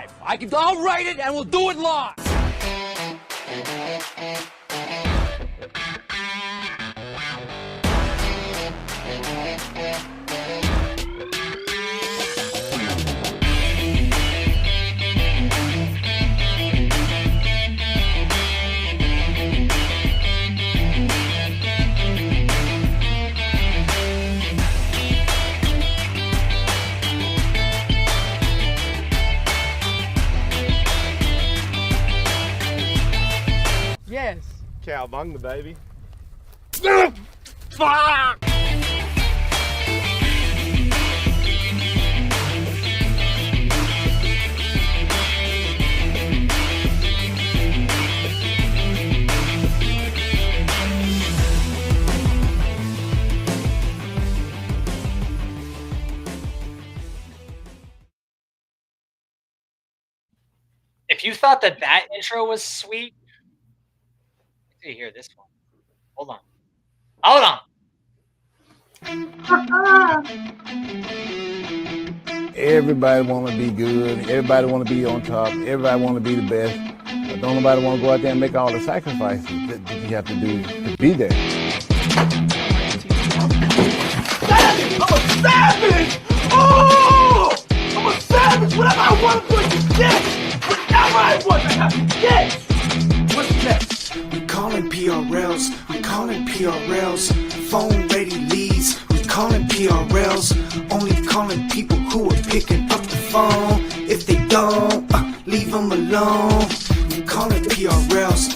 live. I'll write it and we'll do it live. Yes. Cowabunga, baby. Fuck! If you thought that intro was sweet, wait till you hear this one. Hold on. Everybody want to be good. Everybody want to be on top. Everybody want to be the best. But don't nobody want to go out there and make all the sacrifices that you have to do to be there. I'm a savage! Oh! I'm a savage! Whatever I want, I'm going to get! Whatever I want, I have to get! What's next? We calling PRLs, phone ready leads. We calling PRLs, only calling people who are picking up the phone. If they don't, leave them alone. We calling PRLs,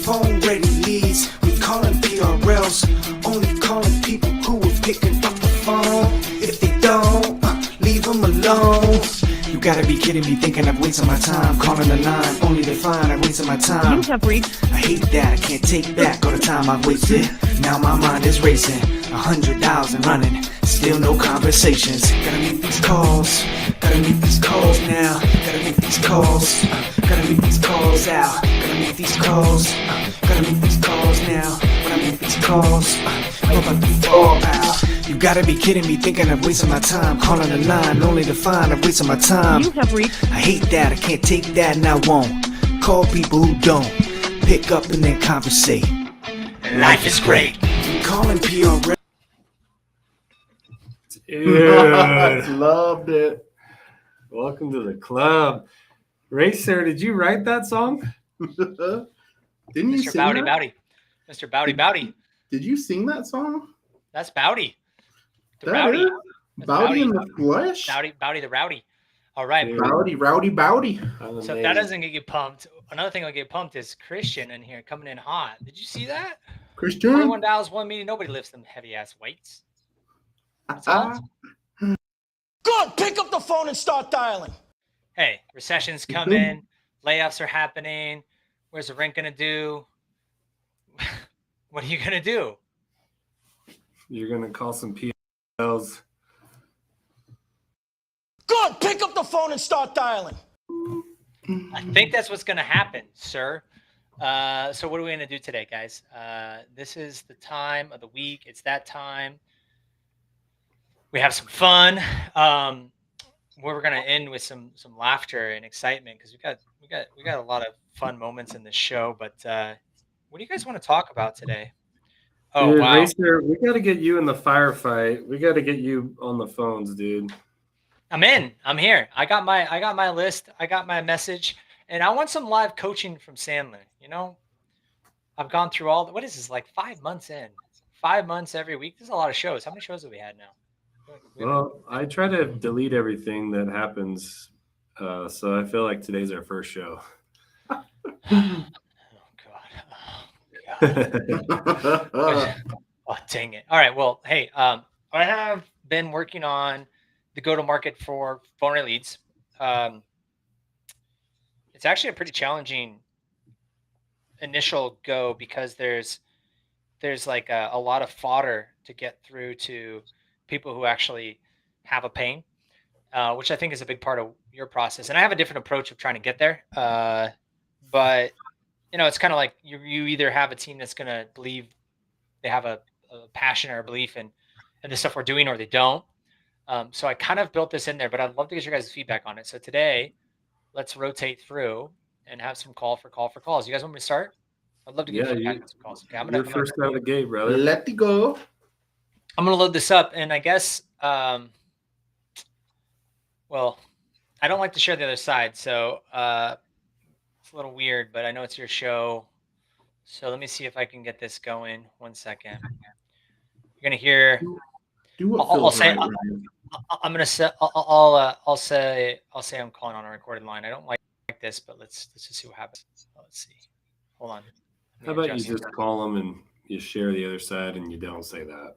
phone ready leads. We calling PRLs, only calling people who are picking up the phone. If they don't, leave them alone. You gotta be kidding me, thinking I've wasted my time calling the line, only to find I've wasted my time. I hate that, I can't take back all the time I've wasted. Now my mind is racing, 100,000 running, still no conversations. Gotta make these calls now. Gotta make these calls, gotta make these calls out. Gotta make these calls now. When I make these calls, I'm about to fall out. You gotta be kidding me, thinking I've wasted my time calling the line, only to find I've wasted my time. I hate that, I can't take that, and I won't call people who don't pick up and then conversate. Life is great. I'm calling PRL. Dude, loved it. Welcome to the club. Racer, did you write that song? Didn't you Mr. sing Bowdy that? Bowdy. Mr. Bowdy Bowdy. Did you sing that song? That's Bowdy. The That Rowdy. is? That's Bowdy in the flesh? Bowdy the Rowdy. All right. Dude. Rowdy. So if that doesn't get you pumped, another thing that'll get pumped is Christian in here coming in hot. Did you see that? Christian? 21 dials, 1 meeting. Nobody lifts them heavy ass weights. That's all. Good, pick up the phone and start dialing. Hey, recession's coming, layoffs are happening. Where's the rent gonna do? What are you gonna do? You're going to call some PLs. Good, pick up the phone and start dialing. I think that's what's gonna happen, sir. So what are we gonna do today, guys? This is the time of the week. It's that time. We have some fun. We're gonna end with some laughter and excitement because we got a lot of fun moments in this show. But what do you guys want to talk about today? Oh, Dude, wow. Racer, we got to get you in the firefight. We got to get you on the phones, dude. I'm in. I'm here. I got my list. I got my message, and I want some live coaching from Sandler. You know, I've gone through all. What is this, like 5 months in? 5 months every week. There's a lot of shows. How many shows have we had now? Well, I try to delete everything that happens, so I feel like today's our first show. Oh God. Oh, dang it. All right. Well, hey, I have been working on the go-to-market for phone leads. It's actually a pretty challenging initial go because there's like a lot of fodder to get through to people who actually have a pain, which I think is a big part of your process. And I have a different approach of trying to get there. But you know, it's kind of like you either have a team that's going to believe they have a passion or a belief in the stuff we're doing, or they don't. So I kind of built this in there, but I'd love to get your guys' feedback on it. So today, let's rotate through and have some calls. You guys want me to start? I'd love to get feedback on some calls. Okay, You're first out of the gate, brother. Let it go. I'm gonna load this up, and I guess, well, I don't like to share the other side, so it's a little weird, but I know it's your show. So let me see if I can get this going. 1 second. You're gonna hear. Do what I'll feels say. right. Ryan. I'm gonna say. I'll say I'm calling on a recorded line. I don't like this, but let's just see what happens. Let's see. Hold on. How about you just call them and you share the other side and you don't say that?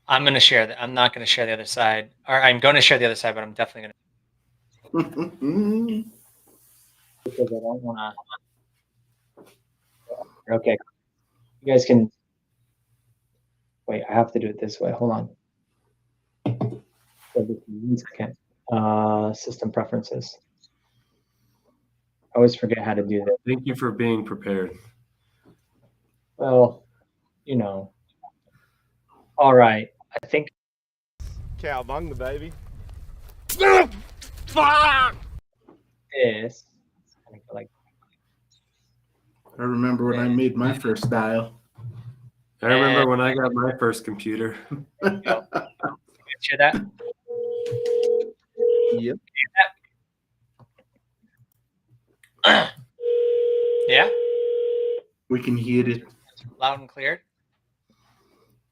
I'm gonna share that. I'm not gonna share the other side, or I'm going to share the other side, but I'm definitely gonna. Because I don't wanna. Okay. You guys can. Wait, I have to do it this way. Hold on. 1 second. System preferences. I always forget how to do that. Thank you for being prepared. Well, you know. All right. I think. Cowabunga, baby. This. Like. I remember when I made my first dial. I remember when I got my first computer. Hear that? Yep. Yeah. We can hear it Loud and clear.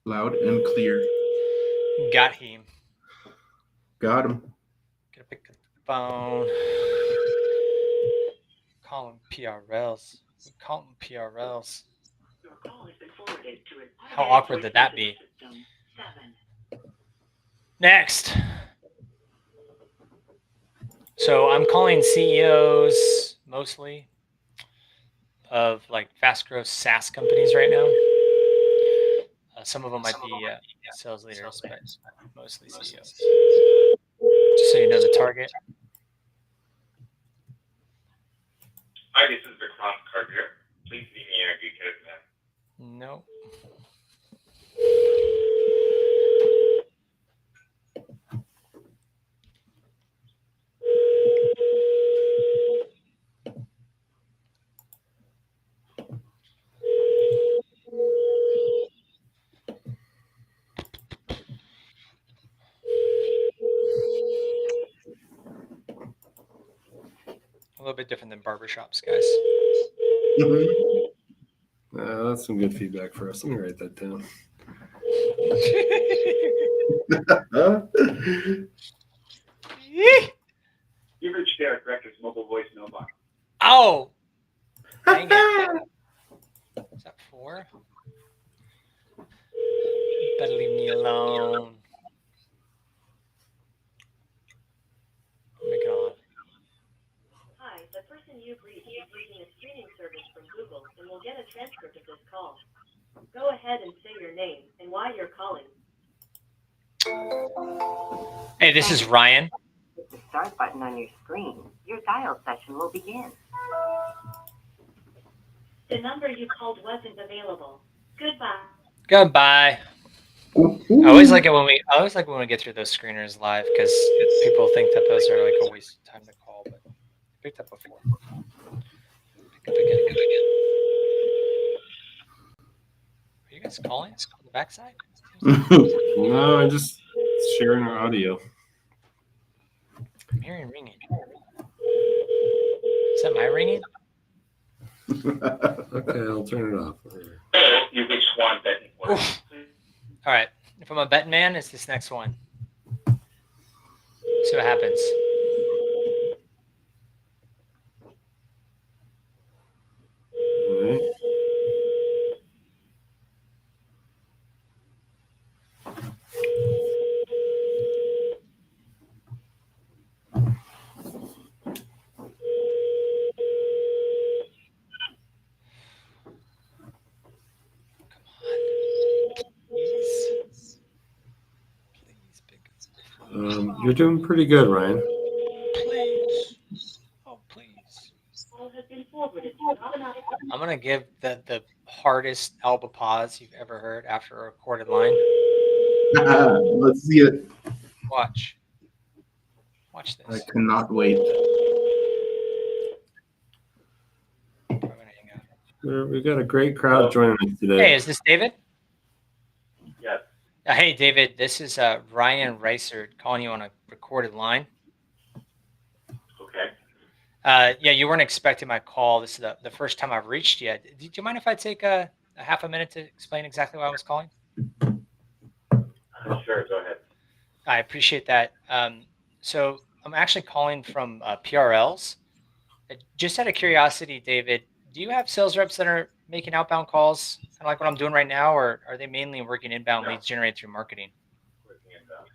loud and clear. Got him. Got him. Gotta pick up the phone. Call him PRLs. Call him PRLs. How awkward did that be? Next. So I'm calling CEOs mostly of like fast growth SaaS companies right now. Some of them might be sales leaders, but mostly CEOs. Just so you know the target. Hi, this is Vikram Carter. Please leave me a detailed message. No. A little bit different than barbershops, guys. That's some good feedback for us. Let me write that down. You've reached Derek Rector's mobile voice mailbox. Oh! Dang it. Is that 4? Better leave me alone. Make it on. Hi, the person you've reached is using a screening service from Google and will get a transcript of this call. Go ahead and say your name and why you're calling. Hey, this is Ryan. Hit the start button on your screen. Your dial session will begin. The number you called wasn't available. Goodbye. Goodbye. I always like it when we get through those screeners live because people think that those are like a waste of time to call, but I picked up before. Pick up again. Are you guys calling on the backside? No, I'm just sharing our audio. I'm hearing ringing. Is that my ringing? Okay, I'll turn it off. You reached one betting word. All right. If I'm a betting man, it's this next one. See what happens. All right. You're doing pretty good, Ryan. Please. Oh, please. I'm going to give the hardest Alba pause you've ever heard after a recorded line. Let's see it. Watch I this. cannot wait. I'm gonna hang up. We got a great crowd joining us today. Hey, is this David? Yes. Hey, David. This is Ryan Reisert calling you on a recorded line. Okay. Yeah, you weren't expecting my call. This is the first time I've reached you. Do you mind if I take a half a minute to explain exactly why I was calling? Sure, go ahead. I appreciate that. So I'm actually calling from PRLs. Just out of curiosity, David, do you have sales reps that are making outbound calls, kind of like what I'm doing right now, or are they mainly working inbound No. leads generated through marketing? Working inbound.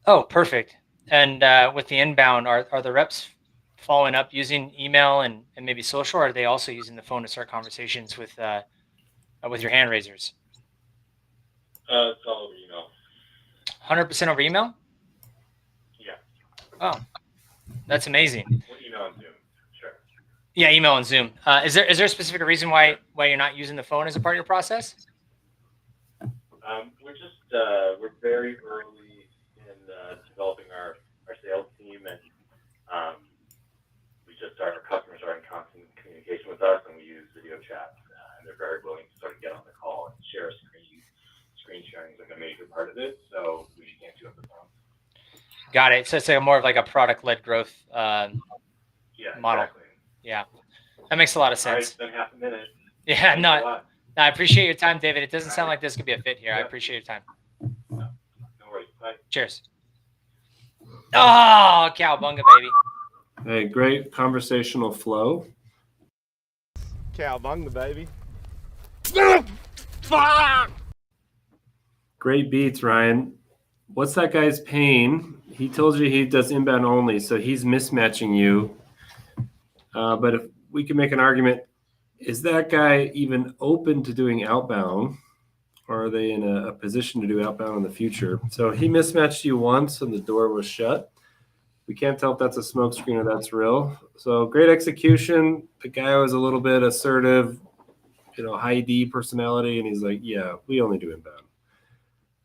Oh, perfect. And with the inbound, are the reps following up using email and maybe social, or are they also using the phone to start conversations with your hand raisers? It's all over email. 100% over email? Yeah. Oh, that's amazing. Well, email and Zoom. Sure. Yeah, email and Zoom. Is there a specific reason why you're not using the phone as a part of your process? We're just we're very early in developing our sales team, and our customers are in constant communication with us, and we use video chat, and they're very willing to sort of get on the call and share a screen. Screen sharing is like a major part of it, so we can't do it on the phone. Got it. So it's like more of like a product-led growth model. Exactly. Yeah, that makes a lot of All right, sense. it's been half a minute. Yeah, Thanks a no, lot. I appreciate your time, David. It doesn't sound All right. like this could be a fit here. I appreciate your time. No worries. Bye. Cheers. Oh, cowbunga, baby. Hey, great conversational flow. Cowbunga, baby. Great beats, Ryan. What's that guy's pain? He told you he does inbound only, so he's mismatching you. But if we can make an argument, is that guy even open to doing outbound? Or are they in a position to do outbound in the future? So he mismatched you once and the door was shut. We can't tell if that's a smokescreen or that's real. So great execution. The guy was a little bit assertive, high D personality, and he's like, yeah, we only do inbound.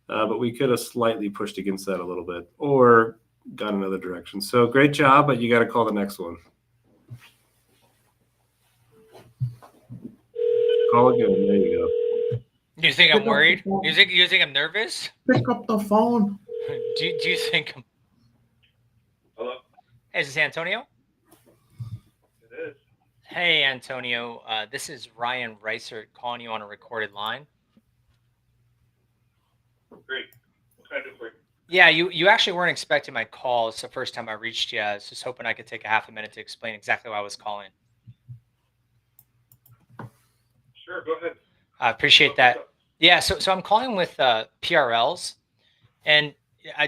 But we could have slightly pushed against that a little bit or gone another direction. So great job, but you got to call the next one. Call again. There you go. You think I'm worried? You think I'm nervous? Pick up the phone. Do you think I'm... Hello? Hey, is this Antonio? It is. Hey, Antonio. This is Ryan Reisert calling you on a recorded line. Great. What can I do for you? Yeah, you actually weren't expecting my call. It's the first time I reached you. I was just hoping I could take a half a minute to explain exactly why I was calling. Sure, go ahead. I appreciate that. Yeah, so I'm calling with PRLs, and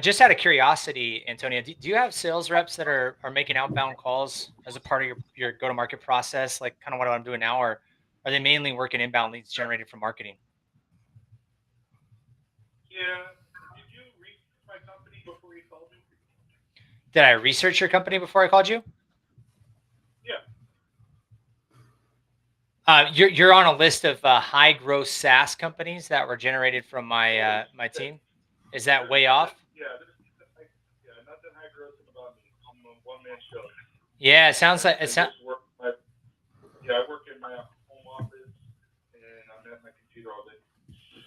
just out of curiosity, Antonio, do you have sales reps that are making outbound calls as a part of your go-to-market process, like kind of what I'm doing now, or are they mainly working inbound leads generated from marketing? Yeah. Did you research my company before you called me? Did I research your company before I called you? Yeah. You're on a list of high growth SaaS companies that were generated from my my team. Is that way off? Yeah. Nothing high growth about me. I'm a one-man show. Yeah, it sounds like it. I work in my home office, and I'm at my computer all day.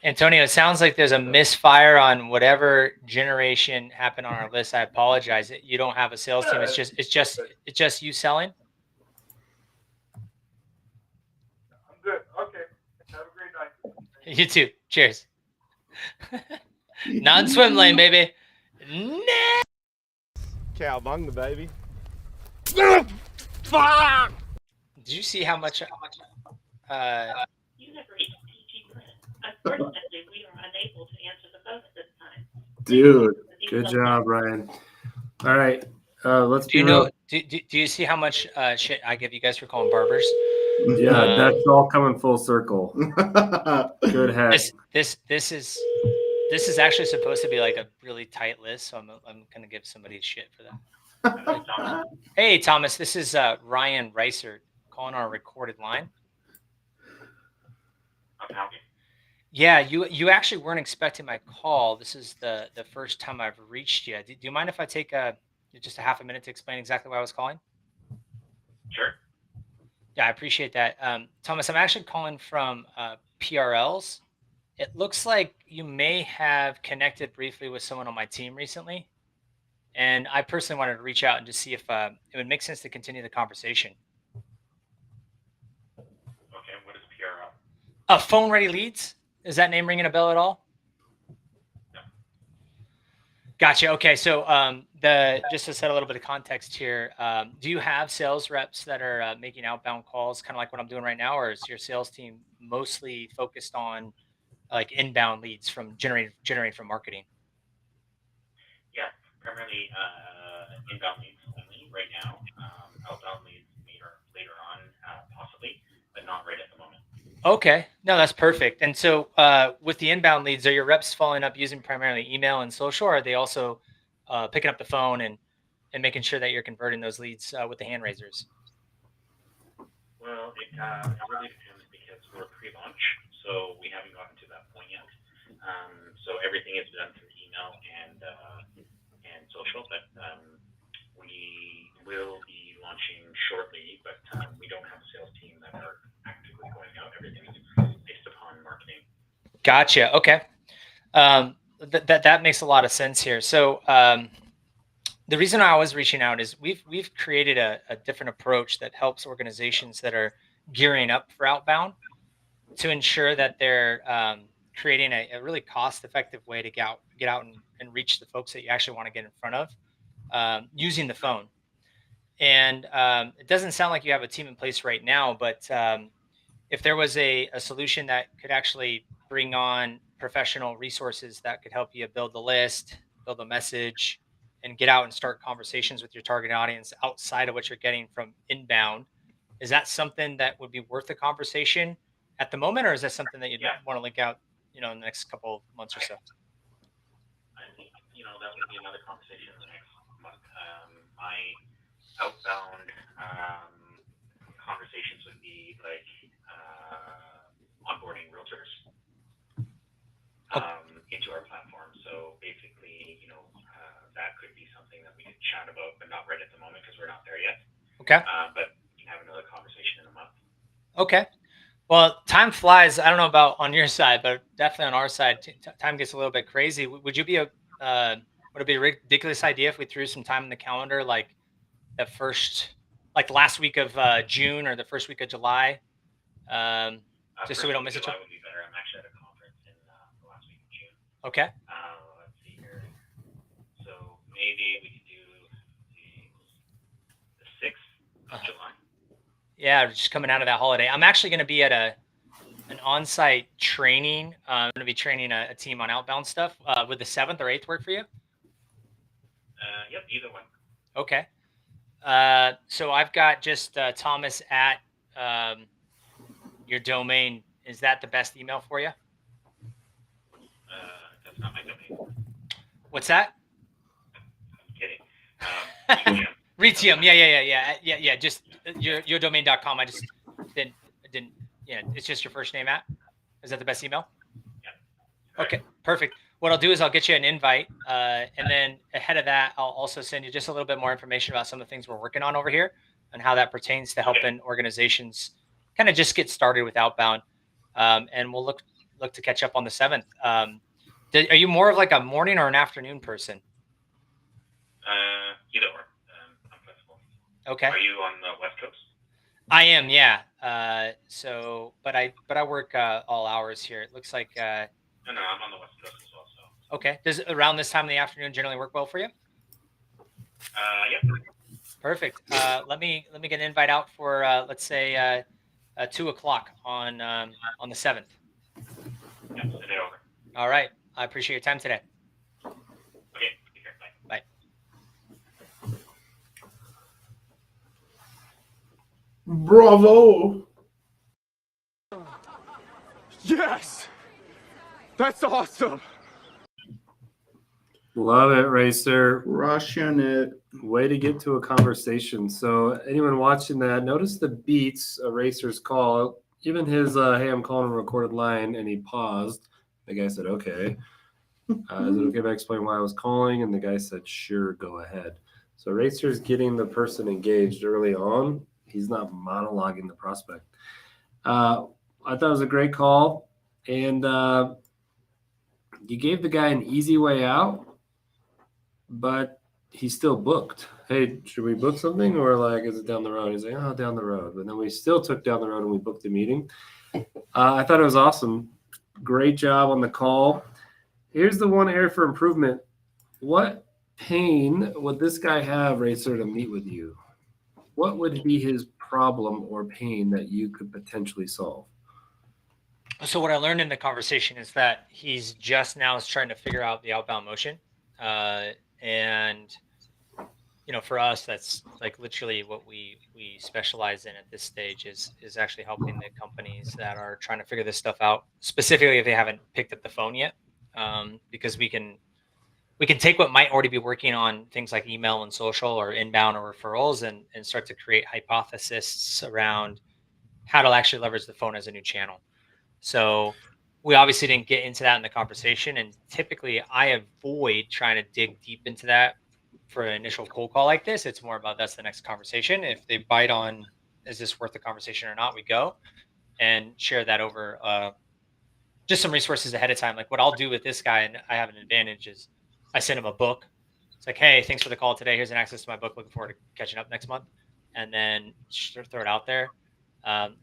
Antonio, it sounds like there's a misfire on whatever generation happened on our list. I apologize. You don't have a sales team. It's just you selling. I'm good. Okay. Have a great night. You too. Cheers. Non-swim lane, baby. Cowbunga, baby. Did you see how much? You have reached PG Print. Unfortunately, we are unable to answer the phone at this time. Dude, good job, Ryan. All right, let's Do you know? Do you see how much shit I give you guys for calling barbers? Yeah, that's all coming full circle. Good hack. This is actually supposed to be like a really tight list, so I'm gonna give somebody shit for that. Hey, Thomas, this is Ryan Reisert calling on a recorded line. I'm happy. Yeah, you actually weren't expecting my call. This is the first time I've reached you. Do you mind if I take just a half a minute to explain exactly why I was calling? Sure. Yeah, I appreciate that. Thomas, I'm actually calling from PRLs. It looks like you may have connected briefly with someone on my team recently. And I personally wanted to reach out and just see if it would make sense to continue the conversation. Okay, what is PRL? Phone ready leads. Is that name ringing a bell at all? No. Gotcha. Okay. So just to set a little bit of context here, do you have sales reps that are making outbound calls, kind of like what I'm doing right now, or is your sales team mostly focused on like inbound leads from generating from marketing? Yeah, primarily inbound leads only right now. Outbound leads later on, possibly, but not right at the moment. Okay. No, that's perfect. And so with the inbound leads, are your reps following up using primarily email and social, or are they also picking up the phone and making sure that you're converting those leads with the hand raisers? Well, it really depends because we're pre-launch, so we haven't gotten to that point yet. So everything is done through email and social, but we will be launching shortly. But we don't have a sales team that are actively going out. Everything is based upon marketing. Gotcha. Okay. That makes a lot of sense here. So the reason I was reaching out is we've created a different approach that helps organizations that are gearing up for outbound to ensure that they're creating a really cost-effective way to get out and reach the folks that you actually want to get in front of using the phone. And it doesn't sound like you have a team in place right now, but if there was a solution that could actually bring on professional resources that could help you build the list, build a message, and get out and start conversations with your target audience outside of what you're getting from inbound, is that something that would be worth a conversation at the moment, or is that something that you'd want to link out, in the next couple of months or so? I think that would be another conversation in the next month. My outbound conversations would be like onboarding realtors into our platform. So basically, that could be something that we could chat about, but not right at the moment because we're not there yet. Okay. But we can have another conversation in a month. Okay. Well, time flies. I don't know about on your side, but definitely on our side, time gets a little bit crazy. Would it be a ridiculous idea if we threw some time in the calendar, like the last week of June or the first week of July, just so we don't miss each other? July would be better. I'm actually at a conference in the last week of June. Okay. Let's see here. So maybe we could do the 6th of July. Yeah, just coming out of that holiday. I'm actually going to be at an on-site training. I'm going to be training a team on outbound stuff. Would the 7th or 8th work for you? Yep, either one. Okay. So I've got just Thomas at your domain. Is that the best email for you? That's not my domain. What's that? I'm kidding. Retium. Yeah. Just your domain.com. I just didn't. Yeah, it's just your first name at. Is that the best email? Yeah. Okay, perfect. What I'll do is I'll get you an invite, and then ahead of that, I'll also send you just a little bit more information about some of the things we're working on over here and how that pertains to helping organizations kind of just get started with outbound. And we'll look to catch up on the 7th. Are you more of like a morning or an afternoon person? Either or. I'm flexible. Okay. Are you on the West Coast? I am, yeah. But I work all hours here. It looks like. No, I'm on the West Coast as well. So. Okay. Does around this time in the afternoon generally work well for you? Yep. Perfect. Let me get an invite out for let's say 2:00 on the 7th. Yep. Send it over. All right. I appreciate your time today. Okay. Take care. Bye. Bye. Bravo! Yes! That's awesome! Love it, Racer. Russian it. Way to get to a conversation. So anyone watching that, notice the beats of Racer's call. Even his, hey, I'm calling a recorded line, and he paused. The guy said, okay. Is it okay if I explain why I was calling? And the guy said, sure, go ahead. So Racer's getting the person engaged early on. He's not monologuing the prospect. I thought it was a great call. And you gave the guy an easy way out, but he's still booked. Hey, should we book something, or like is it down the road? He's like, oh, down the road. But then we still took down the road and we booked the meeting. I thought it was awesome. Great job on the call. Here's the one area for improvement. What pain would this guy have, Racer, to meet with you? What would be his problem or pain that you could potentially solve? So what I learned in the conversation is that he's just now is trying to figure out the outbound motion. And, you know, for us, that's like literally what we specialize in at this stage is actually helping the companies that are trying to figure this stuff out, specifically if they haven't picked up the phone yet. Because we can take what might already be working on things like email and social or inbound or referrals and start to create hypotheses around how to actually leverage the phone as a new channel. So we obviously didn't get into that in the conversation. And typically I avoid trying to dig deep into that for an initial cold call like this. It's more about that's the next conversation. If they bite on, is this worth the conversation or not, we go and share that over just some resources ahead of time. Like what I'll do with this guy, and I have an advantage, is I send him a book. It's like, hey, thanks for the call today. Here's an access to my book. Looking forward to catching up next month. And then throw it out there.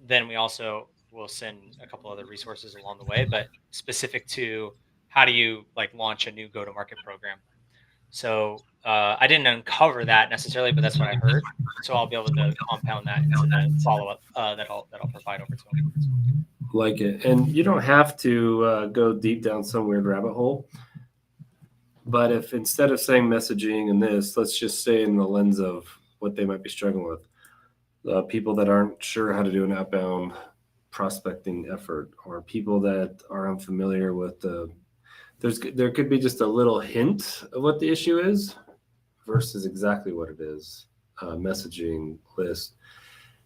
Then we also will send a couple other resources along the way, but specific to how do you like launch a new go-to-market program. So I didn't uncover that necessarily, but that's what I heard. So I'll be able to compound that into the follow-up that I'll provide over to him. Like it. And you don't have to go deep down some weird rabbit hole. But if instead of saying messaging and this, let's just say in the lens of what they might be struggling with, people that aren't sure how to do an outbound prospecting effort, or people that are unfamiliar with there could be just a little hint of what the issue is versus exactly what it is, messaging list.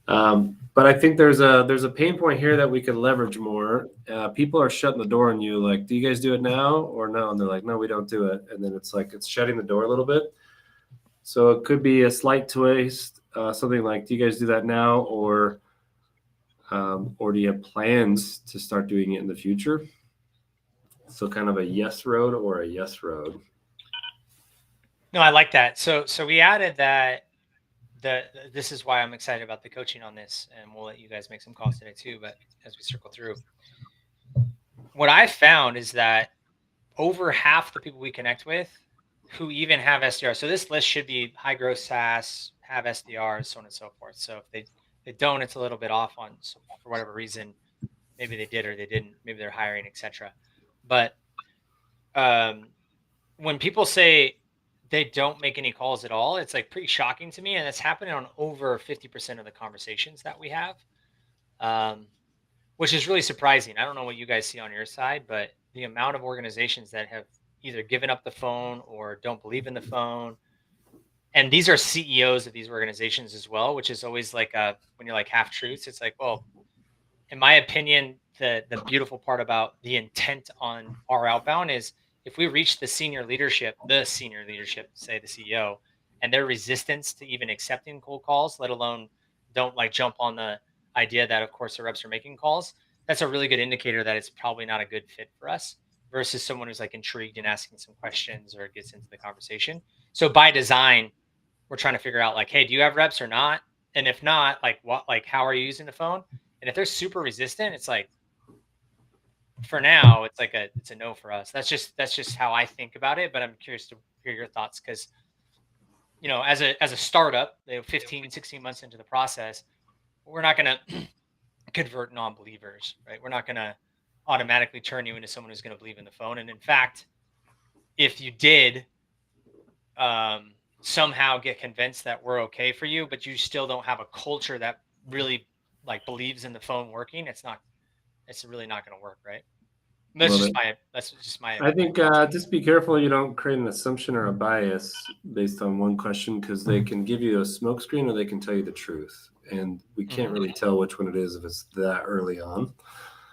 But I think there's a pain point here that we could leverage more. People are shutting the door on you. Like, do you guys do it now or no? And they're like, no, we don't do it. And then it's like, it's shutting the door a little bit. So it could be a slight twist, something like, do you guys do that now? Or do you have plans to start doing it in the future? So kind of a yes road or a yes road. No, I like that. So we added that. This is why I'm excited about the coaching on this, and we'll let you guys make some calls today too. But as we circle through, what I found is that over half the people we connect with who even have SDRs. So this list should be high growth SaaS, have SDRs, so on and so forth. So if they don't, it's a little bit off on, so for whatever reason, maybe they did or they didn't, maybe they're hiring, etc. But when people say they don't make any calls at all, it's like pretty shocking to me. And it's happening on over 50% of the conversations that we have, which is really surprising. I don't know what you guys see on your side, but the amount of organizations that have either given up the phone or don't believe in the phone. And these are CEOs of these organizations as well, which is always like when you're like half truths, it's like, well, in my opinion, the beautiful part about the intent on our outbound is if we reach the senior leadership, say the CEO, and their resistance to even accepting cold calls, let alone don't like jump on the idea that of course the reps are making calls, that's a really good indicator that it's probably not a good fit for us versus someone who's like intrigued and asking some questions or gets into the conversation. So by design, we're trying to figure out like, hey, do you have reps or not? And if not, like what, like how are you using the phone? And if they're super resistant, it's like, for now, it's like it's a no for us. That's just how I think about it. But I'm curious to hear your thoughts because, you know, as a startup, they have 15, 16 months into the process, we're not going to convert non-believers, right? We're not going to automatically turn you into someone who's going to believe in the phone. And in fact, if you did somehow get convinced that we're okay for you, but you still don't have a culture that really like believes in the phone working, it's really not going to work, right? That's just my. I think just be careful you don't create an assumption or a bias based on one question, because they can give you a smokescreen or they can tell you the truth. and we can't really tell which one it is if it's that early on.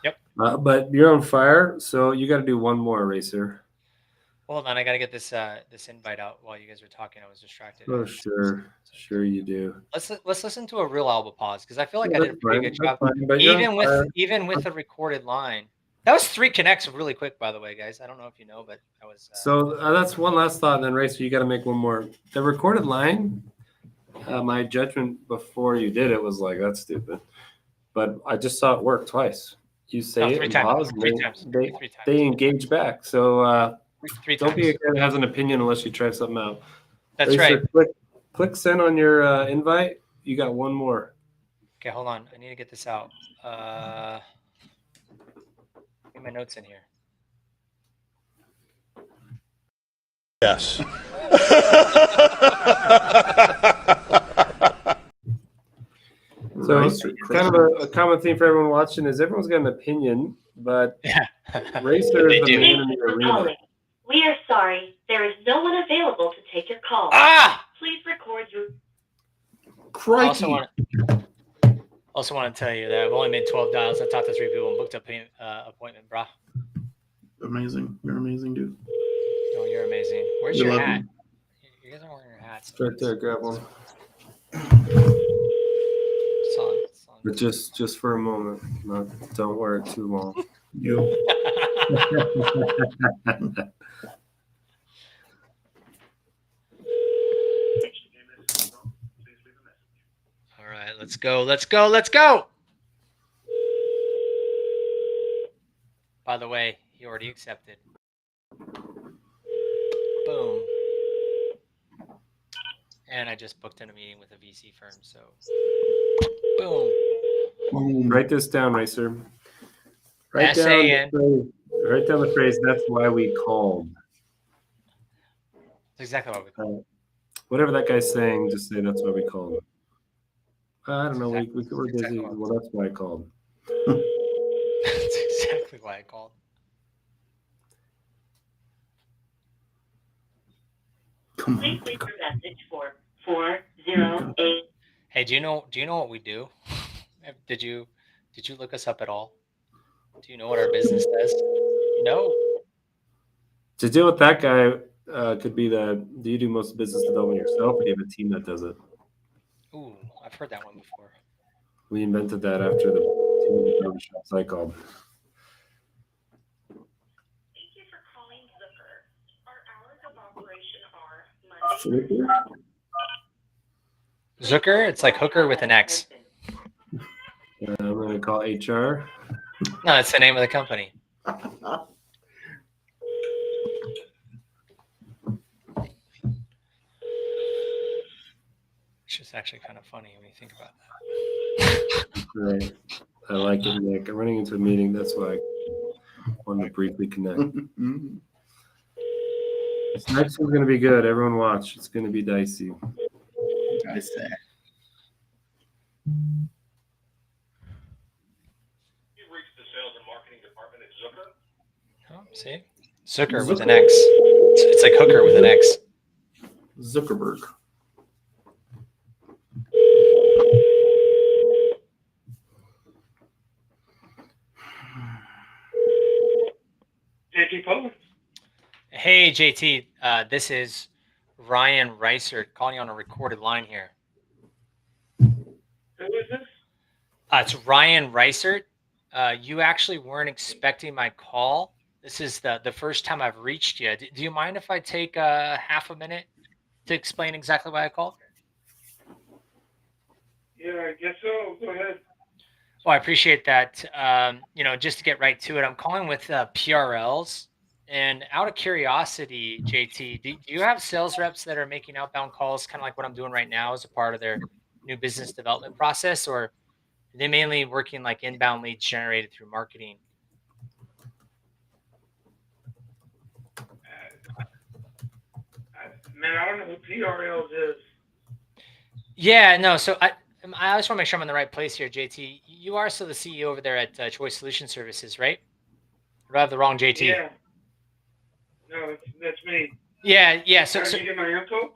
Yep. But you're on fire, so you got to do one more, Racer. Hold on, I gotta get this this invite out while you guys were talking. I was distracted. Oh, sure you do. Let's listen to a real Alba pause because I feel like Yeah, I did a that's pretty fine, good that's job, fine, but you're on fire. even with the recorded line. That was 3 connects really quick, by the way, guys. I don't know if you know, but that was. So that's one last thought, and then Racer, you got to make one more. The recorded line, my judgment before you did it was like, that's stupid. But I just saw it work twice. You say No, it 3 and times. pause, and 3 times. they 3 times. they engage back. So 3 don't times. be a guy that has an opinion unless you try something out. That's Racer, right. Click send on your invite. You got one more. Okay, hold on. I need to get this out. Get my notes in here. Yes. So kind of a common theme for everyone watching is everyone's got an opinion, but Racer is the man in the arena. We are sorry. There is no one available to take your call. Please record your... Crikey. Also want to tell you that I've only made 12 dials. I talked to 3 people and booked an appointment, brah. Amazing. You're amazing, dude. Oh, you're amazing. Where's your hat? You guys aren't wearing your hats. It's right there. Grab one. But just for a moment. Don't wear it too long. All right, let's go. By the way, he already accepted. Boom. And I just booked in a meeting with a VC firm, so boom. Write this down, Racer. Write down the phrase, that's why we called. That's exactly what we called. Whatever that guy's saying, just say that's why we called. I don't know. We're busy. Well, that's why I called. That's exactly why I called. Please leave your message for 408. Hey, do you know what we do? Did you look us up at all? Do you know what our business does? No. To deal with that guy could be do you do most business development yourself, or do you have a team that does it? Ooh, I've heard that one before. We invented that after the team of shops I called. Thank you for calling Zucker. Our hours of operation are Monday. Zucker? It's like hooker with an X. I'm going to call HR. No, that's the name of the company. It's just actually kind of funny when you think about that. Right. I like it, Nick. I'm running into a meeting. That's why I wanted to briefly connect. This next one's going to be good. Everyone watch. It's going to be dicey. Dicey. Oh, see? Zucker with an X. It's like hooker with an X. Zuckerberg. JT Poland. Hey, JT. This is Ryan Reiser calling you on a recorded line here. Who is this? It's Ryan Reiser. You actually weren't expecting my call. This is the first time I've reached you. Do you mind if I take half a minute to explain exactly why I called? Yeah, I guess so. Go ahead. Well, I appreciate that. Just to get right to it, I'm calling with PRLs. And out of curiosity, JT, do you have sales reps that are making outbound calls, kind of like what I'm doing right now as a part of their new business development process, or are they mainly working like inbound leads generated through marketing? Man, I don't know who PRLs is. Yeah, no. So I just want to make sure I'm in the right place here, JT. You are still the CEO over there at Choice Solution Services, right? Or do I have the wrong JT? Yeah. No, that's me. Yeah. How did you get my info?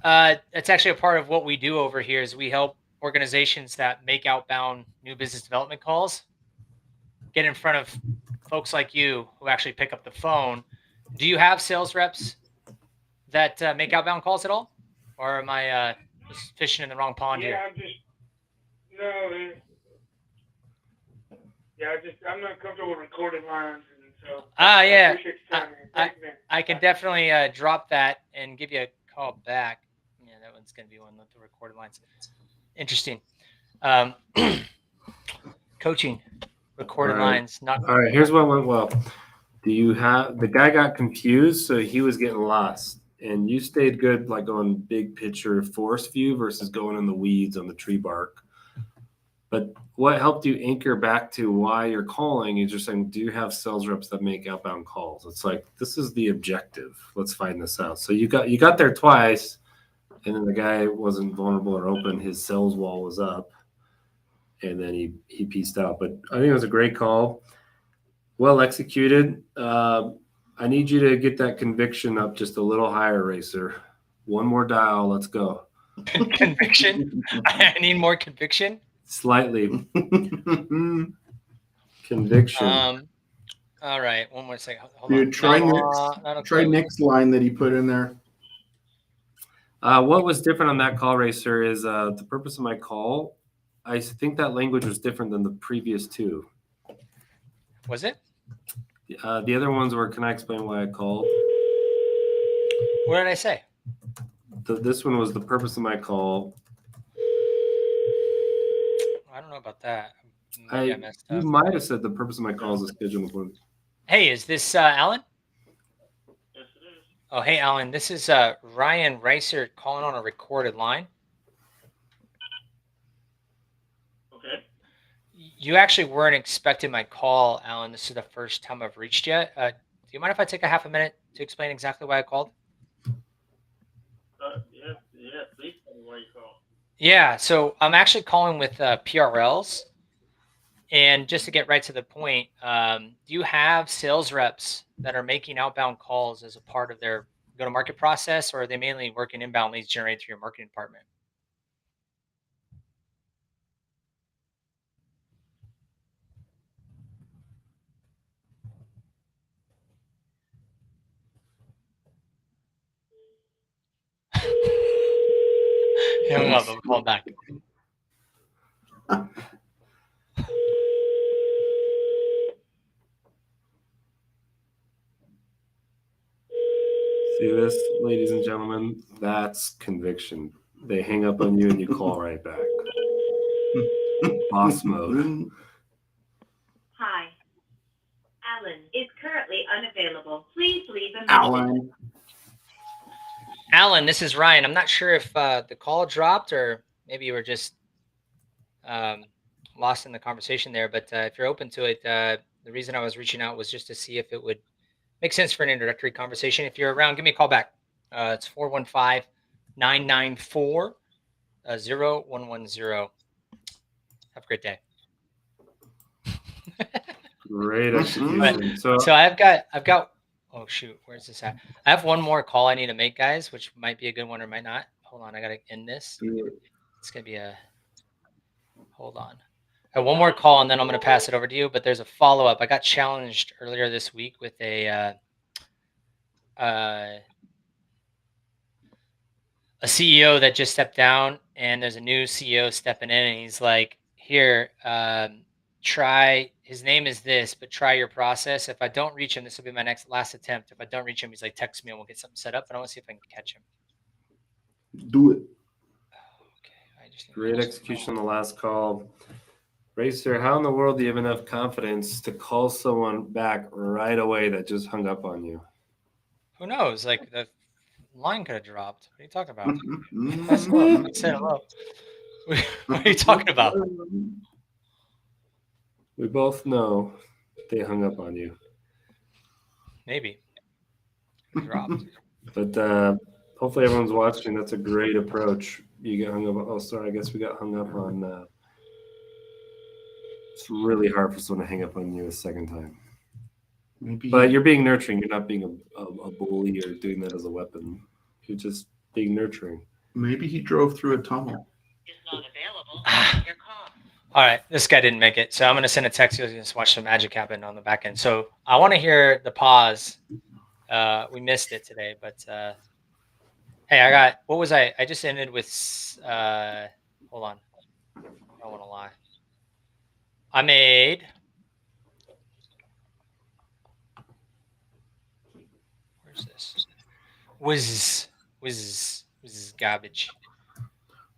That's actually a part of what we do over here is we help organizations that make outbound new business development calls get in front of folks like you who actually pick up the phone. Do you have sales reps that make outbound calls at all? Or am I just fishing in the wrong pond here? I'm not comfortable with recorded lines, and so. Yeah. appreciate your time, man. Thanks, man. I can definitely drop that and give you a call back. Yeah, that one's going to be one with the recorded lines. Interesting. Coaching, recorded lines, not. All right, here's what went well. The guy got confused, so he was getting lost. And you stayed good, like going big picture forest view versus going in the weeds on the tree bark. But what helped you anchor back to why you're calling is just saying, do you have sales reps that make outbound calls? It's like, this is the objective. Let's find this out. So you got there twice, and then the guy wasn't vulnerable or open. His sales wall was up, and then he pieced out. But I think it was a great call. Well executed. I need you to get that conviction up just a little higher, Racer. One more dial. Let's go. Conviction? I need more conviction? Slightly. Conviction. All right. One more second. Hold Dude, on. try next line that he put in there. What was different on that call, Racer, is the purpose of my call. I think that language was different than the previous two. Was it? The other ones were, can I explain why I called? What did I say? This one was the purpose of my call. I don't know about that. You might have said the purpose of my call is a schedule appointment. Hey, is this Alan? Yes, it is. Oh, hey, Alan. This is Ryan Reiser calling on a recorded line. Okay. You actually weren't expecting my call, Alan. This is the first time I've reached you. Do you mind if I take a half a minute to explain exactly why I called? Yeah, please tell me why you called. Yeah, so I'm actually calling with PRLs. And just to get right to the point, do you have sales reps that are making outbound calls as a part of their go-to-market process, or are they mainly working inbound leads generated through your marketing department? Hang up, I'm calling back. See this, ladies and gentlemen? That's conviction. They hang up on you and you call right back. Boss mode. Hi. Alan is currently unavailable. Please leave a message. Alan, this is Ryan. I'm not sure if the call dropped or maybe you were just lost in the conversation there. But if you're open to it, the reason I was reaching out was just to see if it would make sense for an introductory conversation. If you're around, give me a call back. It's 415-994-0110. Have a great day. Great execution. So I've got. Oh shoot, where's this at? I have one more call I need to make, guys, which might be a good one or might not. Hold on, I gotta end this. It's gonna be a. Hold on. I have one more call and then I'm gonna pass it over to you. But there's a follow up. I got challenged earlier this week with a CEO that just stepped down, and there's a new CEO stepping in, and he's like, "Here, try." His name is this, but try your process. If I don't reach him, this will be my last attempt. If I don't reach him, he's like, text me and we'll get something set up. And I want to see if I can catch him. Do it. Okay. Great execution on the last call. Racer, how in the world do you have enough confidence to call someone back right away that just hung up on you? Who knows? Like the line could have dropped. What are you talking about? I said hello. What are you talking about? We both know they hung up on you. Maybe. Dropped. But hopefully everyone's watching. That's a great approach. You get hung up. Oh, sorry. I guess we got hung up on. It's really hard for someone to hang up on you a second time. But you're being nurturing. You're not being a bully or doing that as a weapon. You're just being nurturing. Maybe he drove through a tunnel. All right, this guy didn't make it, so I'm going to send a text. He's going to watch some magic happen on the back end. So I want to hear the pause. We missed it today, but hey, what was I just ended with, hold on. I don't want to lie. I made, where's this? Was garbage.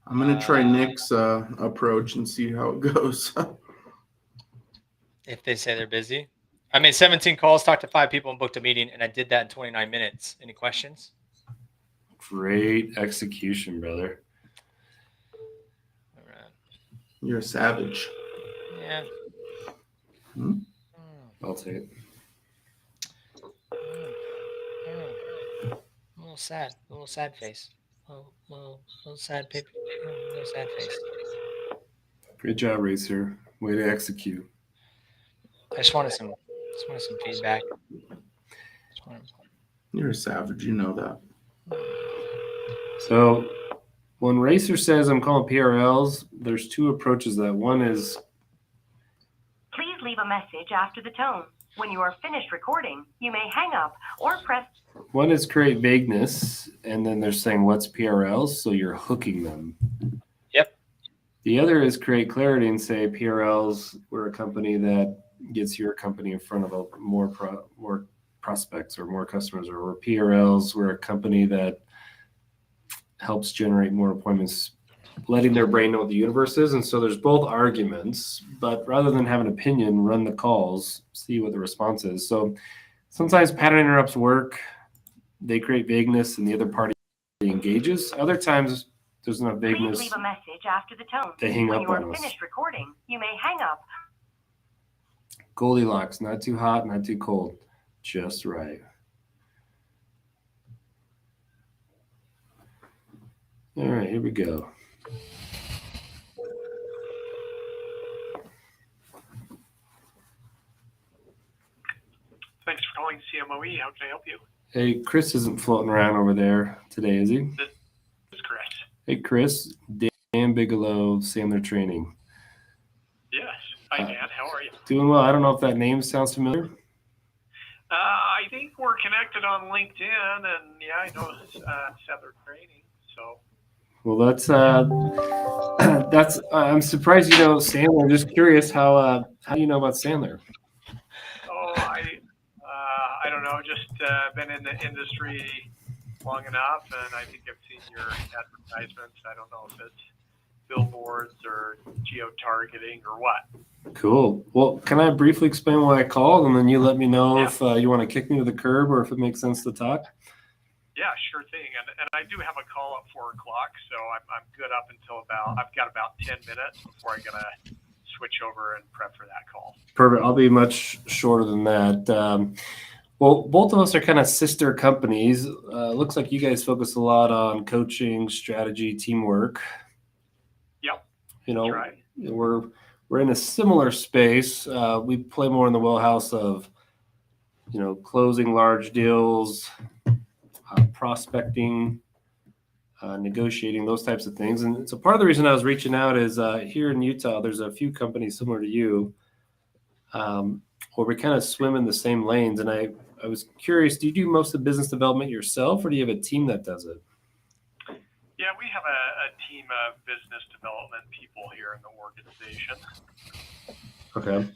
I'm gonna try Nick's approach and see how it goes. If they say they're busy. I made 17 calls, talked to 5 people, and booked a meeting, and I did that in 29 minutes. Any questions? Great execution, brother. All right. You're a savage. Yeah. I'll take it. A little sad. A little sad face. Little sad paper. Little sad face. Great job, Racer. Way to execute. I just wanted some feedback. You're a savage. You know that. So when Racer says I'm calling PRLs, there's 2 approaches to that. One is, Please leave a message after the tone. When you are finished recording, you may hang up or press. one is create vagueness, and then they're saying what's PRLs, so you're hooking them. Yep. The other is create clarity and say PRLs, we're a company that gets your company in front of more prospects or more customers, or we're PRLs, we're a company that helps generate more appointments, letting their brain know what the universe is. And so there's both arguments, but rather than have an opinion, run the calls, see what the response is. So sometimes pattern interrupts work. They create vagueness and the other party engages. Other times there's enough vagueness. Please leave a message after the tone. They hang when up you are on us. finished recording, you may hang up. Goldilocks, not too hot, not too cold, just right. All right, here we go. Thanks for calling CMOE. How can I help you? Hey, Chris isn't floating around over there today, is he? This is Chris. Hey, Chris, Dan Bigelow, Sandler Training. Yes. Hi, Dan. How are you? Doing well. I don't know if that name sounds familiar. I think we're connected on LinkedIn, and yeah, I know Sandler Training. So. Well, that's. I'm surprised you know Sandler. I'm just curious how do you know about Sandler? Oh, I don't know. Just been in the industry long enough, and I think I've seen your advertisements. I don't know if it's billboards or geo-targeting or what. Cool. Well, can I briefly explain why I called, and then you let me know if you want to kick me to the curb or if it makes sense to talk? Yeah, sure thing. And I do have a call at 4 o'clock, so I'm good up until I've got about 10 minutes before I gotta switch over and prep for that call. Perfect. I'll be much shorter than that. Well, both of us are kind of sister companies. Looks like you guys focus a lot on coaching, strategy, teamwork. Yep. You know, That's right. We're in a similar space. We play more in the wheelhouse of, closing large deals, prospecting, negotiating, those types of things. And so part of the reason I was reaching out is here in Utah, there's a few companies similar to you where we kind of swim in the same lanes. And I was curious, do you do most of the business development yourself, or do you have a team that does it? Yeah, we have a team of business development people here in the organization. Okay.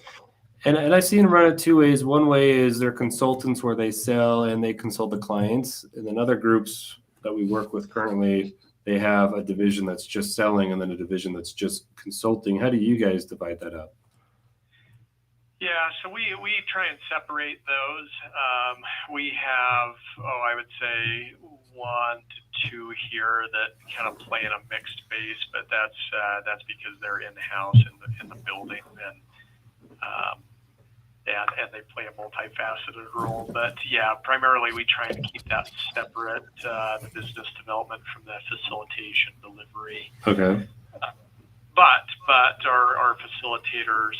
And I see them run it 2 ways. One way is they're consultants where they sell and they consult the clients. And then other groups that we work with currently, they have a division that's just selling and then a division that's just consulting. How do you guys divide that up? Yeah, so we try and separate those. We have, I would say 1 to 2 here that kind of play in a mixed space, but that's because they're in-house in the building and they play a multifaceted role. But yeah, primarily we try and keep that separate, the business development from the facilitation delivery. Okay. But our facilitators,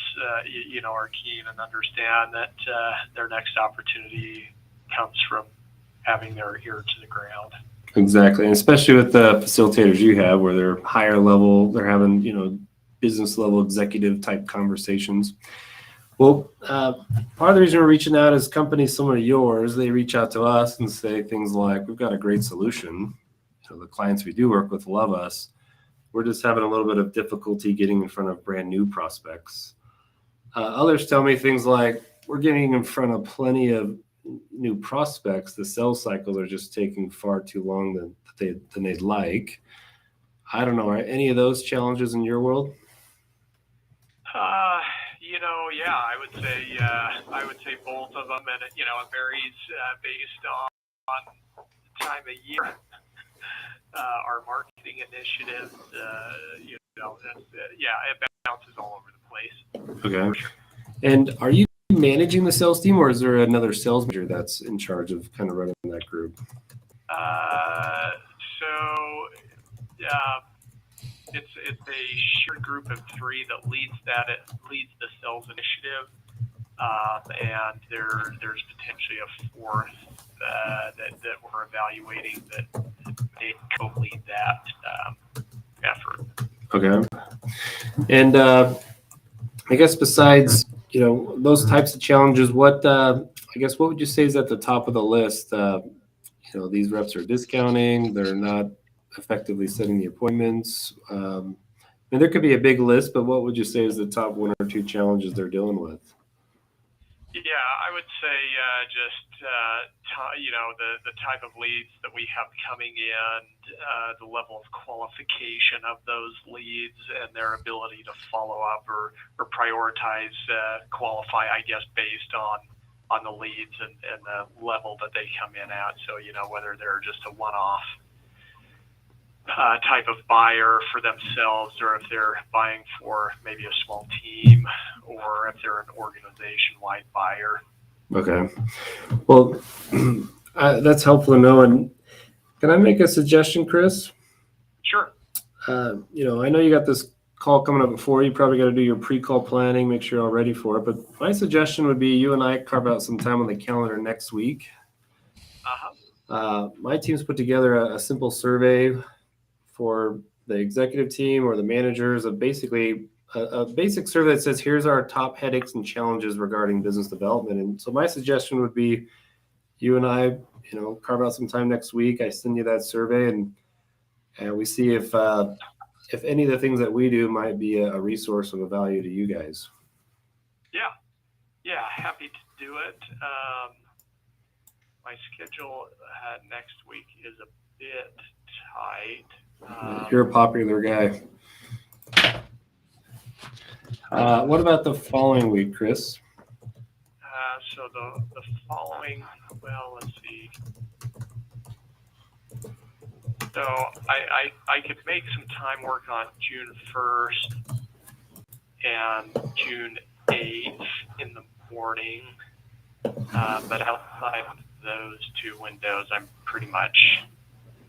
are keen and understand that their next opportunity comes from having their ear to the ground. Exactly, and especially with the facilitators you have, where they're higher level, they're having business level executive type conversations. Well, part of the reason we're reaching out is companies similar to yours. They reach out to us and say things like, "We've got a great solution. The clients we do work with love us. We're just having a little bit of difficulty getting in front of brand new prospects." Others tell me things like, "We're getting in front of plenty of new prospects. The sales cycles are just taking far too long than they'd like." I don't know. Are any of those challenges in your world? Yeah, I would say both of them, and it varies based on time of year. Our marketing initiatives, it bounces all over the place. Okay. And are you managing the sales team, or is there another sales manager that's in charge of kind of running that group? It's a shared group of 3 that leads the sales initiative, and there's potentially a 4th that we're evaluating that may co-lead that effort. Okay. And I guess besides those types of challenges, what would you say is at the top of the list? These reps are discounting, they're not effectively setting the appointments. And there could be a big list, but what would you say is the top 1 or 2 challenges they're dealing with? Yeah, I would say the type of leads that we have coming in, the level of qualification of those leads, and their ability to follow up or prioritize, qualify, I guess, based on the leads and the level that they come in at. So whether they're just a one-off type of buyer for themselves, or if they're buying for maybe a small team, or if they're an organization-wide buyer. Okay. Well, that's helpful to know. And can I make a suggestion, Chris? Sure. I know you got this call coming up before. You probably got to do your pre-call planning, make sure you're all ready for it. But my suggestion would be you and I carve out some time on the calendar next week. My team's put together a simple survey for the executive team or the managers of basically a basic survey that says, here's our top headaches and challenges regarding business development. And so my suggestion would be you and I, carve out some time next week. I send you that survey and we see if any of the things that we do might be a resource of a value to you guys. Yeah, happy to do it. My schedule next week is a bit tight. You're a popular guy. What about the following week, Chris? So the following, let's see. So I could make some time work on June 1st and June 8th in the morning, but outside of those 2 windows, I'm pretty much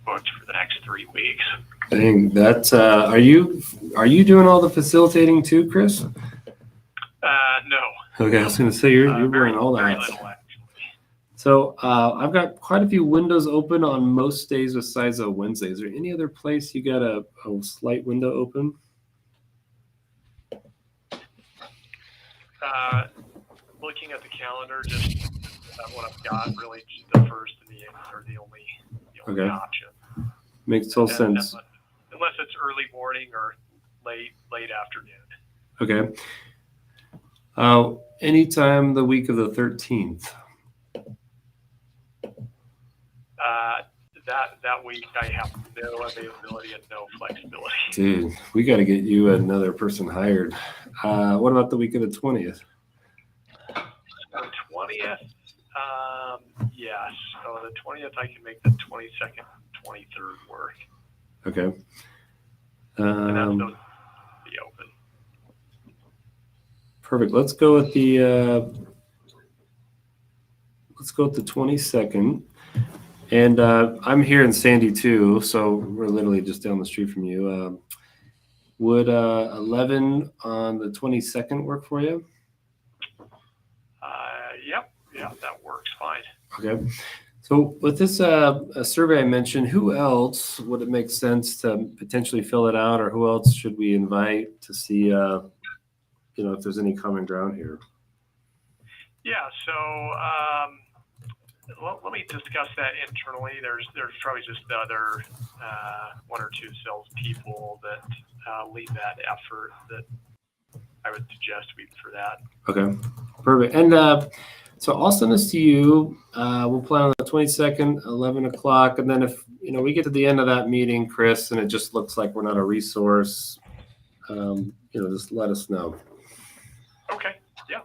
booked for the next 3 weeks. Dang, that's are you doing all the facilitating too, Chris? No. Okay, I was going to say you're wearing all that. Very little, actually. So I've got quite a few windows open on most days besides a Wednesday. Is there any other place you got a slight window open? Looking at the calendar, just what I've got, really just the 1st and the 8th are the only Okay. option. Makes total sense. Unless it's early morning or late afternoon. Okay. Anytime the week of the 13th. That week I have no availability and no flexibility. Dude, we got to get you another person hired. What about the week of the 20th? The 20th, yes. So the 20th, I can make the 22nd, 23rd work. Okay. And that's those be open. Perfect. Let's go with the 22nd. And I'm here in Sandy too, so we're literally just down the street from you. Would 11 on the 22nd work for you? Yep, that works fine. Okay. So with this a survey I mentioned, who else would it make sense to potentially fill it out, or who else should we invite to see, if there's any common ground here? Yeah. So let me discuss that internally. There's probably just the other one or two salespeople that lead that effort that I would suggest for that. Okay, perfect. And so I'll send this to you. We'll plan on the 22nd, 11 o'clock. And then if, we get to the end of that meeting, Chris, and it just looks like we're not a resource, just let us know. Okay, yeah.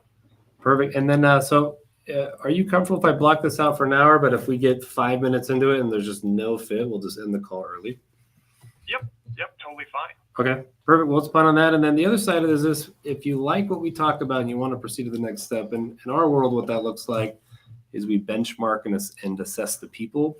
Perfect. And then, are you comfortable if I block this out for an hour, but if we get 5 minutes into it and there's just no fit, we'll just end the call early? Yep, totally fine. Okay, perfect. Well, let's plan on that. And then the other side of this is, if you like what we talked about and you want to proceed to the next step, and in our world, what that looks like is we benchmark and assess the people.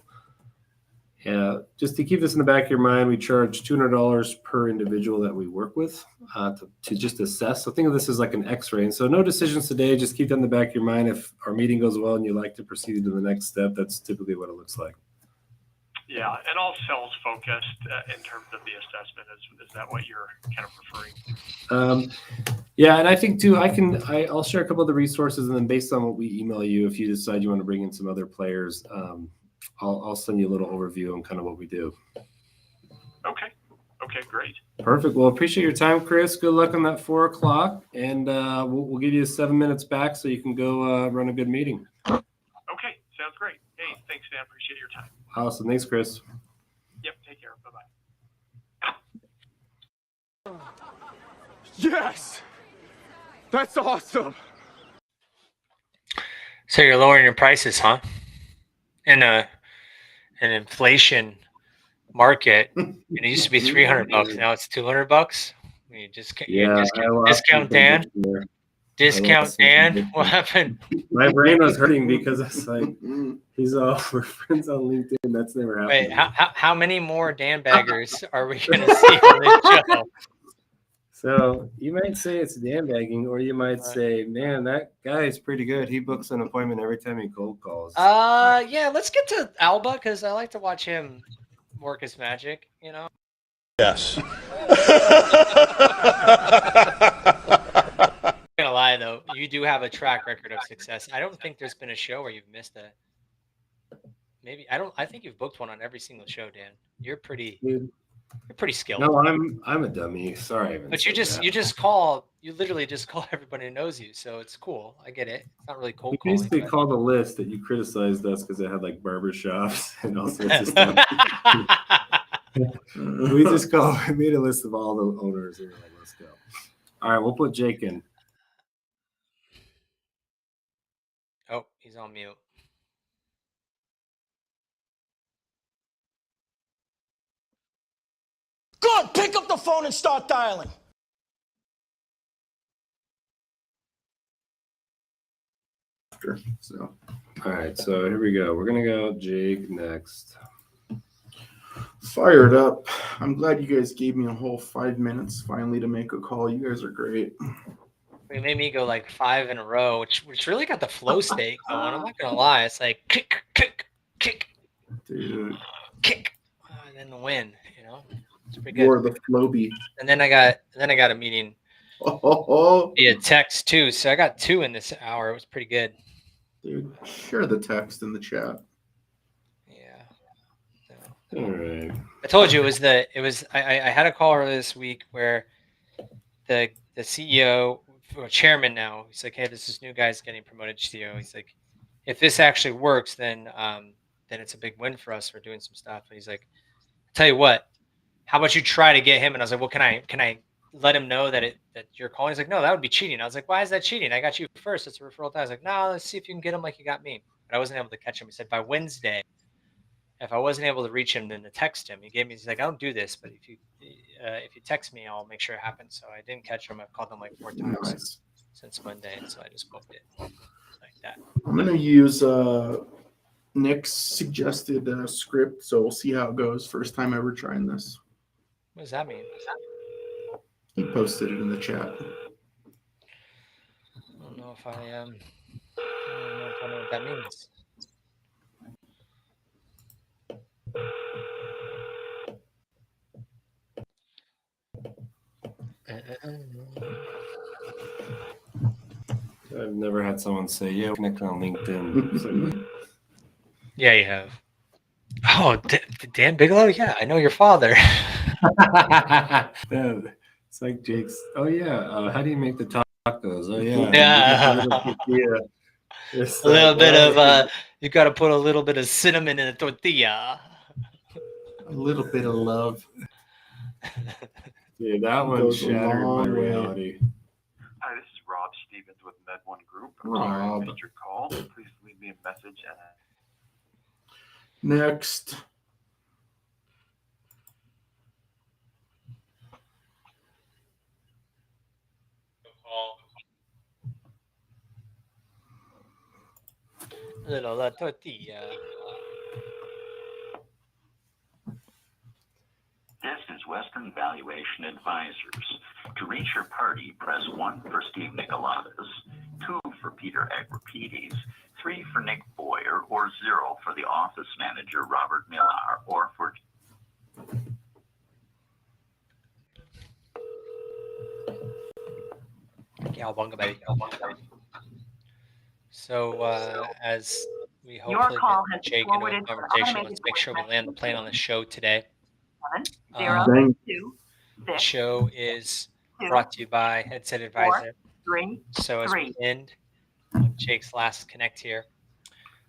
Just to keep this in the back of your mind, we charge $200 per individual that we work with to just assess. So think of this as like an X-ray. And so no decisions today, just keep that in the back of your mind. If our meeting goes well and you like to proceed to the next step, that's typically what it looks like. Yeah, and all sales focused in terms of the assessment. Is that what you're kind of referring to? Yeah, and I think too, I'll share a couple of the resources, and then based on what we email you, if you decide you want to bring in some other players, I'll send you a little overview on kind of what we do. Okay, great. Perfect. Well, appreciate your time, Chris. Good luck on that 4 o'clock, and we'll give you 7 minutes back so you can go run a good meeting. Okay, sounds great. Hey, thanks, Dan. Appreciate your time. Awesome. Thanks, Chris. Yep, take care. Bye-bye. Yes! That's awesome! So you're lowering your prices, huh? In an inflation market, it used to be $300. Now it's $200. You discount Dan. Discount Dan. What happened? My brain was hurting because it's like we're friends on LinkedIn. That's never happened. Wait, how many more Dan baggers are we going to see on this show? So you might say it's Dan bagging, or you might say, man, that guy is pretty good. He books an appointment every time he cold calls. Yeah, let's get to Alba, because I like to watch him work his magic, Yes. I'm gonna lie though, you do have a track record of success. I don't think there's been a show where you've missed a. Maybe I think you've booked one on every single show, Dan. You're pretty skilled. No, I'm a dummy. Sorry. But you literally just call everybody who knows you, so it's cool. I get it. It's not really cold calling. We basically called a list that you criticized us because it had like barbershops and all sorts of stuff. We made a list of all the owners and we're like, let's go. All right, we'll put Jake in. Oh, he's on mute. Good! Pick up the phone and start dialing. So, all right, so here we go. We're gonna go Jake next. Fired up. I'm glad you guys gave me a whole 5 minutes finally to make a call. You guys are great. It made me go like 5 in a row, which really got the flow state going. I'm not gonna lie. It's like kick, kick, kick, dude, kick, and then the win. It's pretty good. You're the Floby. And then I got a meeting via text too. So I got 2 in this hour. It was pretty good. Dude, share the text in the chat. Yeah. All right. I told you I had a call earlier this week where the CEO or chairman now, he's like, hey, this new guy's getting promoted to CEO. He's like, if this actually works, then it's a big win for us. We're doing some stuff. And he's like, tell you what, how about you try to get him? And I was like, well, can I let him know that you're calling? He's like, no, that would be cheating. I was like, why is that cheating? I got you first. It's a referral. I was like, no, let's see if you can get him like you got me. But I wasn't able to catch him. He said by Wednesday, if I wasn't able to reach him, then to text him. He's like, I don't do this, but if you text me, I'll make sure it happens. So I didn't catch him. I've called him like 4 times since Monday, and so I just booked it like that. I'm gonna use Nick's suggested script, so we'll see how it goes. First time ever trying this. What does that mean? He posted it in the chat. I don't know if I know what that means. I've never had someone say, "Yeah, connect on LinkedIn." It's like, Yeah, you have. Oh, Dan Bigelow? Yeah, I know your father. yeah, it's like Jake's. Oh yeah, how do you make the tacos? Oh yeah, Yeah. you put a little tortilla. It's A little like, bit what? of you got to put a little bit of cinnamon in a tortilla. A little bit of love. Dude, that one Goes a shattered my long way. reality. Hi, this is Rob Stevens with Med1 Group. I'm Rob. sorry I missed your call. Please leave me a message. Next. Little tortilla. This is Western Valuation Advisors. To reach your party, press 1 for Steve Nicolatas, 2 for Peter Agripides, 3 for Nick Boyer, or 0 for the office manager, Robert Millar, or for... So, as we Your hopefully call get has Jake into a forwarded to an conversation, automated let's make sure we voice land the plane on the show today. 0, Thank 2, The 6, show is 2, brought to you by Headset 4, Advisor. 3, So as 3. we end on Jake's last connect here,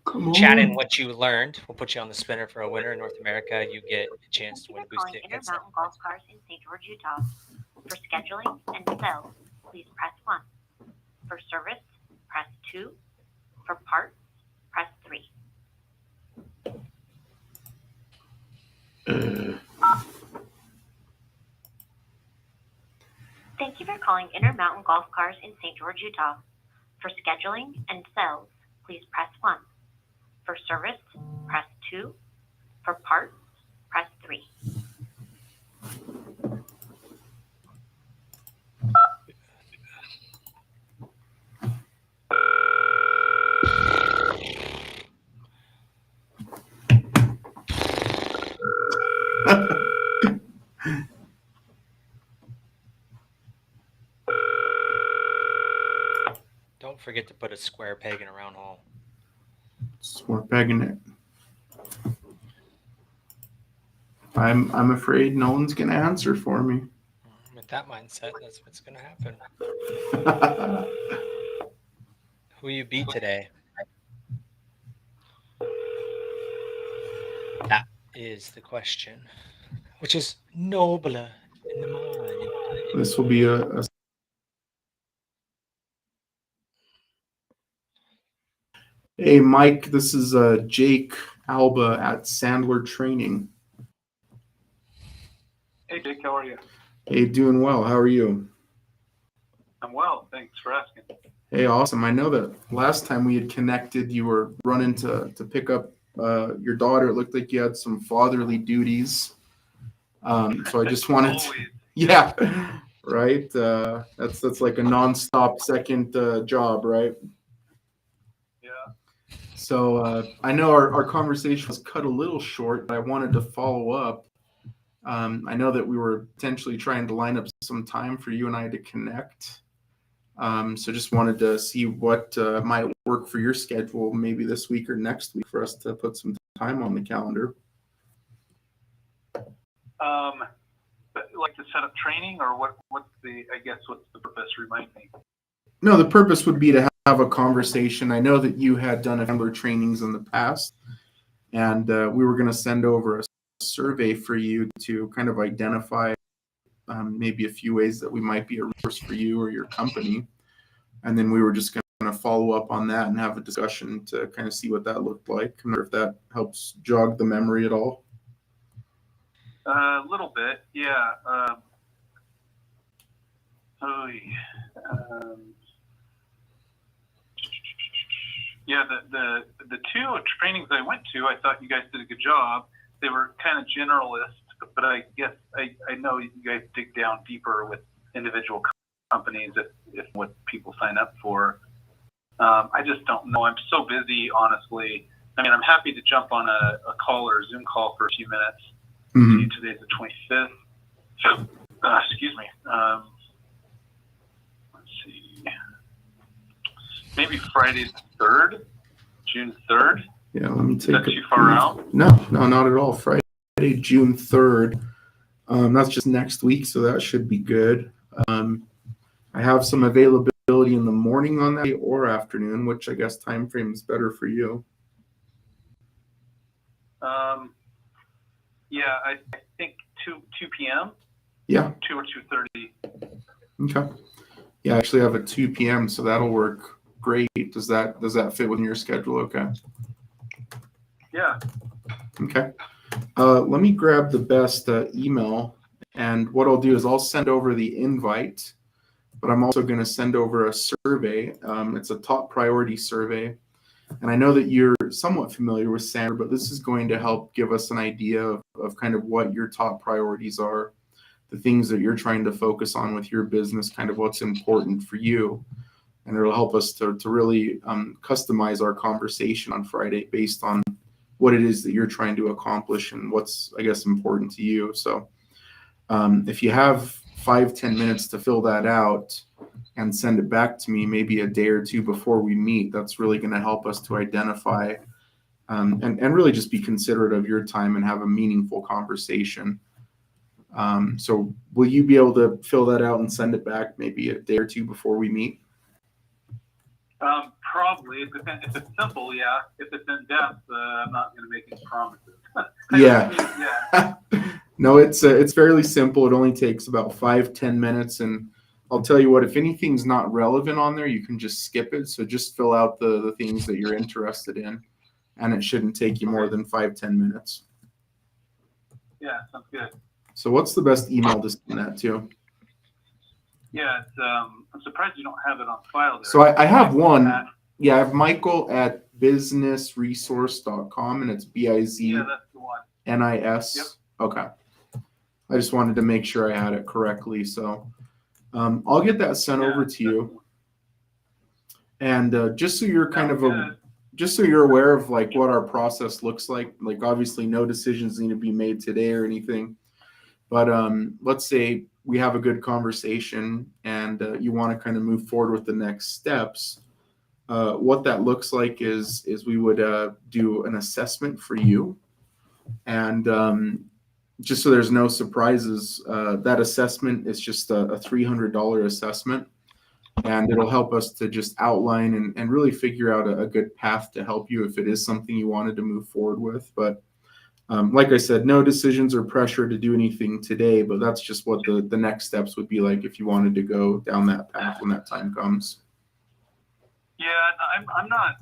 Come chat in on. what you learned. We'll put you on the spinner for a winner in North America. You get a chance to win a boost ticket. Intermountain Golf Cars in St. George, Utah. For scheduling and sales, please press 1. For service, press 2. For parts, press 3. Thank you for calling Intermountain Golf Cars in St. George, Utah. For scheduling and sales, please press 1. For service, press 2. For parts, press 3. Don't forget to put a square peg in a round hole. We're pegging it. I'm afraid no one's gonna answer for me. With that mindset, that's what's going to happen. Who you beat today? That is the question, which is nobler in the mind. This will be a Hey Mike, this is Jake Alba at Sandler Training. Hey, Jake, how are you? Hey, doing well. How are you? I'm well. Thanks for asking. Hey, awesome. I know that last time we had connected, you were running to pick up your daughter. It looked like you had some fatherly duties. So I just wanted to, yeah, right. That's like a nonstop second job, right? Yeah. So I know our conversation was cut a little short, but I wanted to follow up. I know that we were potentially trying to line up some time for you and I to connect. So just wanted to see what might work for your schedule, maybe this week or next week, for us to put some time on the calendar. Like to set up training, or what's the purpose? Remind me. No, the purpose would be to have a conversation. I know that you had done Sandler trainings in the past, and we were going to send over a survey for you to kind of identify maybe a few ways that we might be a resource for you or your company. And then we were just going to follow up on that and have a discussion to kind of see what that looked like. I wonder if that helps jog the memory at all. A little bit, yeah. Yeah, the two trainings I went to, I thought you guys did a good job. They were kind of generalist, but I guess I know you guys dig down deeper with individual companies if what people sign up for. I just don't know. I'm so busy, honestly, I mean, I'm happy to jump on a call or a Zoom call for a few minutes. Mhm. Today's the 25th. Excuse me. Let's see. Maybe Friday the 3rd, June 3rd. Yeah, let me take. Is that too far out? No, not at all. Friday, June 3rd. That's just next week, so that should be good. I have some availability in the morning on that day or afternoon, which I guess time frame is better for you. Yeah, I think 2 p.m. Yeah. 2 or 2:30. Okay. Yeah, I actually have a 2 p.m., so that'll work great. Does that fit within your schedule? Okay. Yeah. Okay. Let me grab the best email, and what I'll do is I'll send over the invite, but I'm also going to send over a survey. It's a top priority survey, and I know that you're somewhat familiar with Sandler, but this is going to help give us an idea of kind of what your top priorities are, the things that you're trying to focus on with your business, kind of what's important for you. And it'll help us to really customize our conversation on Friday based on what it is that you're trying to accomplish and what's, I guess, important to you. So if you have 5-10 minutes to fill that out and send it back to me maybe a day or two before we meet, that's really going to help us to identify and really just be considerate of your time and have a meaningful conversation. So will you be able to fill that out and send it back maybe a day or two before we meet? Probably. It depends. If it's simple, yeah. If it's in depth, I'm not going to make any promises. Yeah. No, it's fairly simple. It only takes about 5-10 minutes, and I'll tell you what, if anything's not relevant on there, you can just skip it. So just fill out the things that you're interested in, and it shouldn't take you more than 5-10 minutes. Yeah, sounds good. So what's the best email to send that to? Yeah, it's, I'm surprised you don't have it on file there. So I have one. Yeah, I have Michael at businessresource.com, and it's BIZNIS. Yeah, that's the one. Yep. Okay. I just wanted to make sure I had it correctly. So I'll get that sent over to you. And just so you're kind of just so you're aware of like what our process looks like obviously no decisions need to be made today or anything. But let's say we have a good conversation and you want to kind of move forward with the next steps. What that looks like is we would do an assessment for you. And just so there's no surprises, that assessment is just a $300 assessment. And it'll help us to just outline and really figure out a good path to help you if it is something you wanted to move forward with. But like I said, no decisions or pressure to do anything today, but that's just what the next steps would be like if you wanted to go down that path when that time comes. Yeah, I'm not,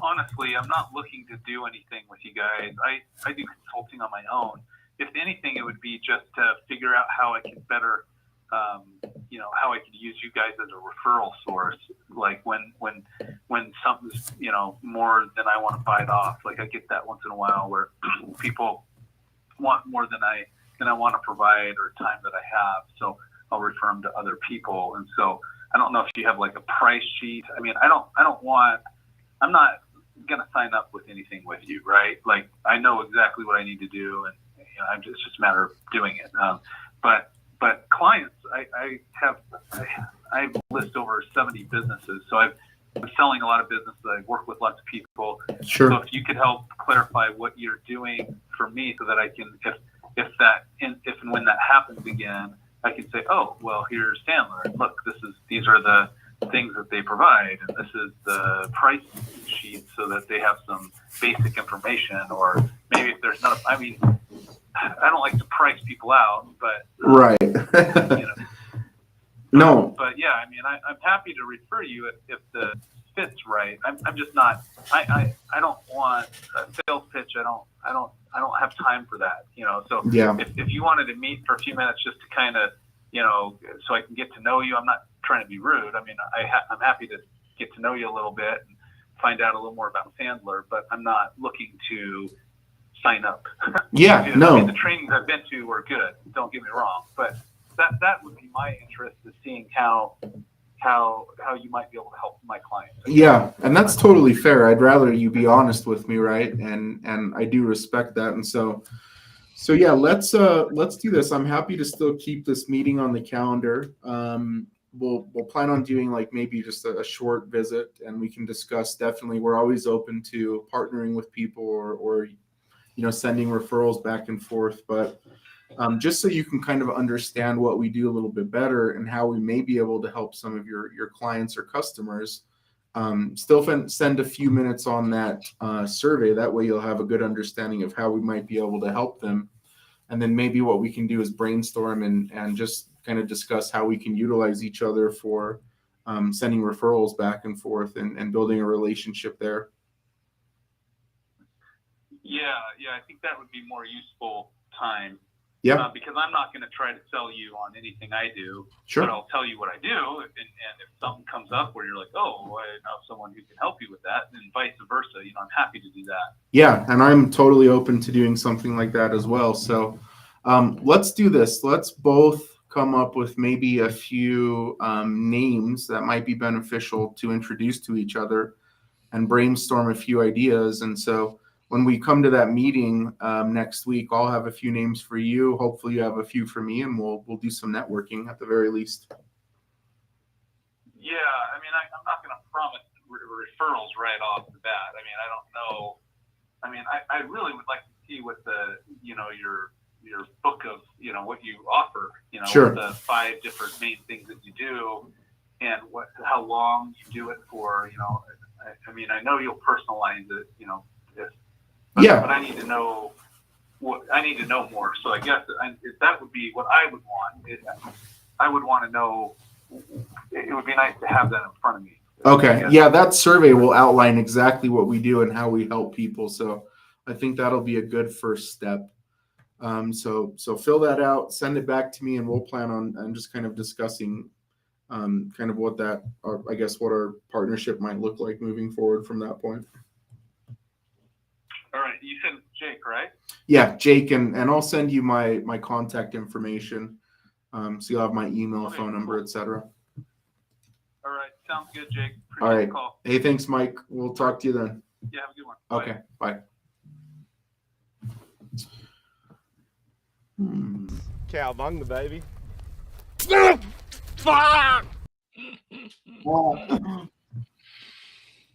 honestly, I'm not looking to do anything with you guys. I do consulting on my own. If anything, it would be just to figure out how I can better, how I could use you guys as a referral source. Like when something's, more than I want to bite off. Like I get that once in a while where people want more than I want to provide or time that I have. So I'll refer them to other people. And so I don't know if you have like a price sheet. I mean, I'm not going to sign up with anything with you, right? Like I know exactly what I need to do and it's just a matter of doing it. But clients, I list over 70 businesses. So I'm selling a lot of businesses. I work with lots of people. Sure. So if you could help clarify what you're doing for me so that I can, if and when that happens again, I can say, oh, well, here's Sandler. And look, these are the things that they provide. And this is the price sheet so that they have some basic information. Or maybe if there's not, I don't like to price people out, but right. No. But yeah, I'm happy to refer you if the fit's right. I'm just not. I don't want a sales pitch. I don't have time for that. So yeah. If you wanted to meet for a few minutes just to kind of, so I can get to know you. I'm not trying to be rude. I'm happy to get to know you a little bit and find out a little more about Sandler, but I'm not looking to sign up. Yeah, no. The trainings I've been to were good. Don't get me wrong, but that would be my interest, is seeing how how you might be able to help my clients. Yeah, and that's totally fair. I'd rather you be honest with me, right? And I do respect that. And so yeah, let's do this. I'm happy to still keep this meeting on the calendar. We'll plan on doing like maybe just a short visit, and we can discuss. Definitely, we're always open to partnering with people or sending referrals back and forth. But just so you can kind of understand what we do a little bit better and how we may be able to help some of your clients or customers, still send a few minutes on that survey. That way you'll have a good understanding of how we might be able to help them. And then maybe what we can do is brainstorm and just kind of discuss how we can utilize each other for sending referrals back and forth and building a relationship there. Yeah, I think that would be more useful time. Yeah. Because I'm not going to try to sell you on anything I do, Sure. but I'll tell you what I do. And if something comes up where you're like, oh, I know someone who can help you with that, and vice versa, I'm happy to do that. Yeah, and I'm totally open to doing something like that as well. So let's do this. Let's both come up with maybe a few names that might be beneficial to introduce to each other and brainstorm a few ideas. And so when we come to that meeting next week, I'll have a few names for you. Hopefully you have a few for me, and we'll do some networking at the very least. Yeah, I'm not going to promise referrals right off the bat. I don't know. I really would like to see what the, your book of, what you offer, Sure. the 5 different main things that you do and how long you do it for, I know you'll personalize it, but I need to know more. So I guess that would be what I would want. I would want to know. It would be nice to have that in front of me. Okay. Yeah, that survey will outline exactly what we do and how we help people. So I think that'll be a good first step. So fill that out, send it back to me, and we'll plan on just kind of discussing kind of what our partnership might look like moving forward from that point. All right. You said Jake, right? Yeah, Jake, and I'll send you my contact information. So you'll have my email, phone number, etc. All right. Sounds good, Jake. Appreciate All right. the call. Hey, thanks, Mike. We'll talk to you then. Yeah, have a good one. Okay. Bye. Cowabunga, baby. I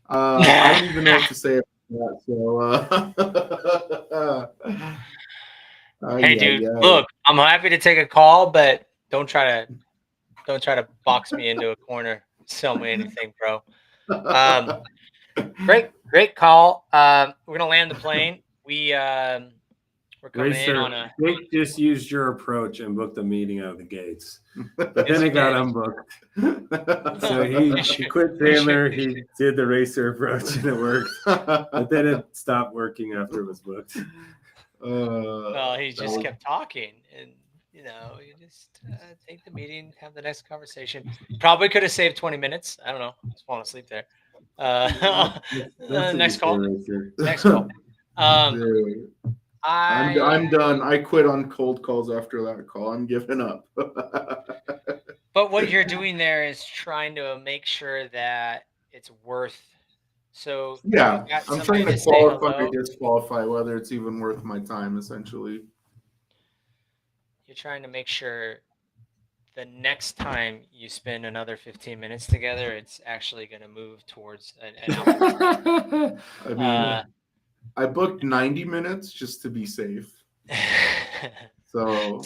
don't even know what to say about that. Hey, dude, look, I'm happy to take a call, but don't try to box me into a corner, sell me anything, bro. Great call. We're gonna land the plane. We're coming in on a. Jake just used your approach and booked a meeting out of the gates, but then it got unbooked. So he quit Sandler. He did the racer approach and it worked, but then it stopped working after it was booked. Well, he just kept talking, and you just take the meeting, have the next conversation. Probably could have saved 20 minutes. I don't know. I was falling asleep there. Next call. Next call. I'm done. I quit on cold calls after that call. I'm giving up. But what you're doing there is trying to make sure that it's worth. So yeah, I'm trying to qualify or hello. disqualify whether it's even worth my time. Essentially, You're trying to make sure the next time you spend another 15 minutes together, it's actually going to move towards an outcome. I mean, I booked 90 minutes just to be safe. So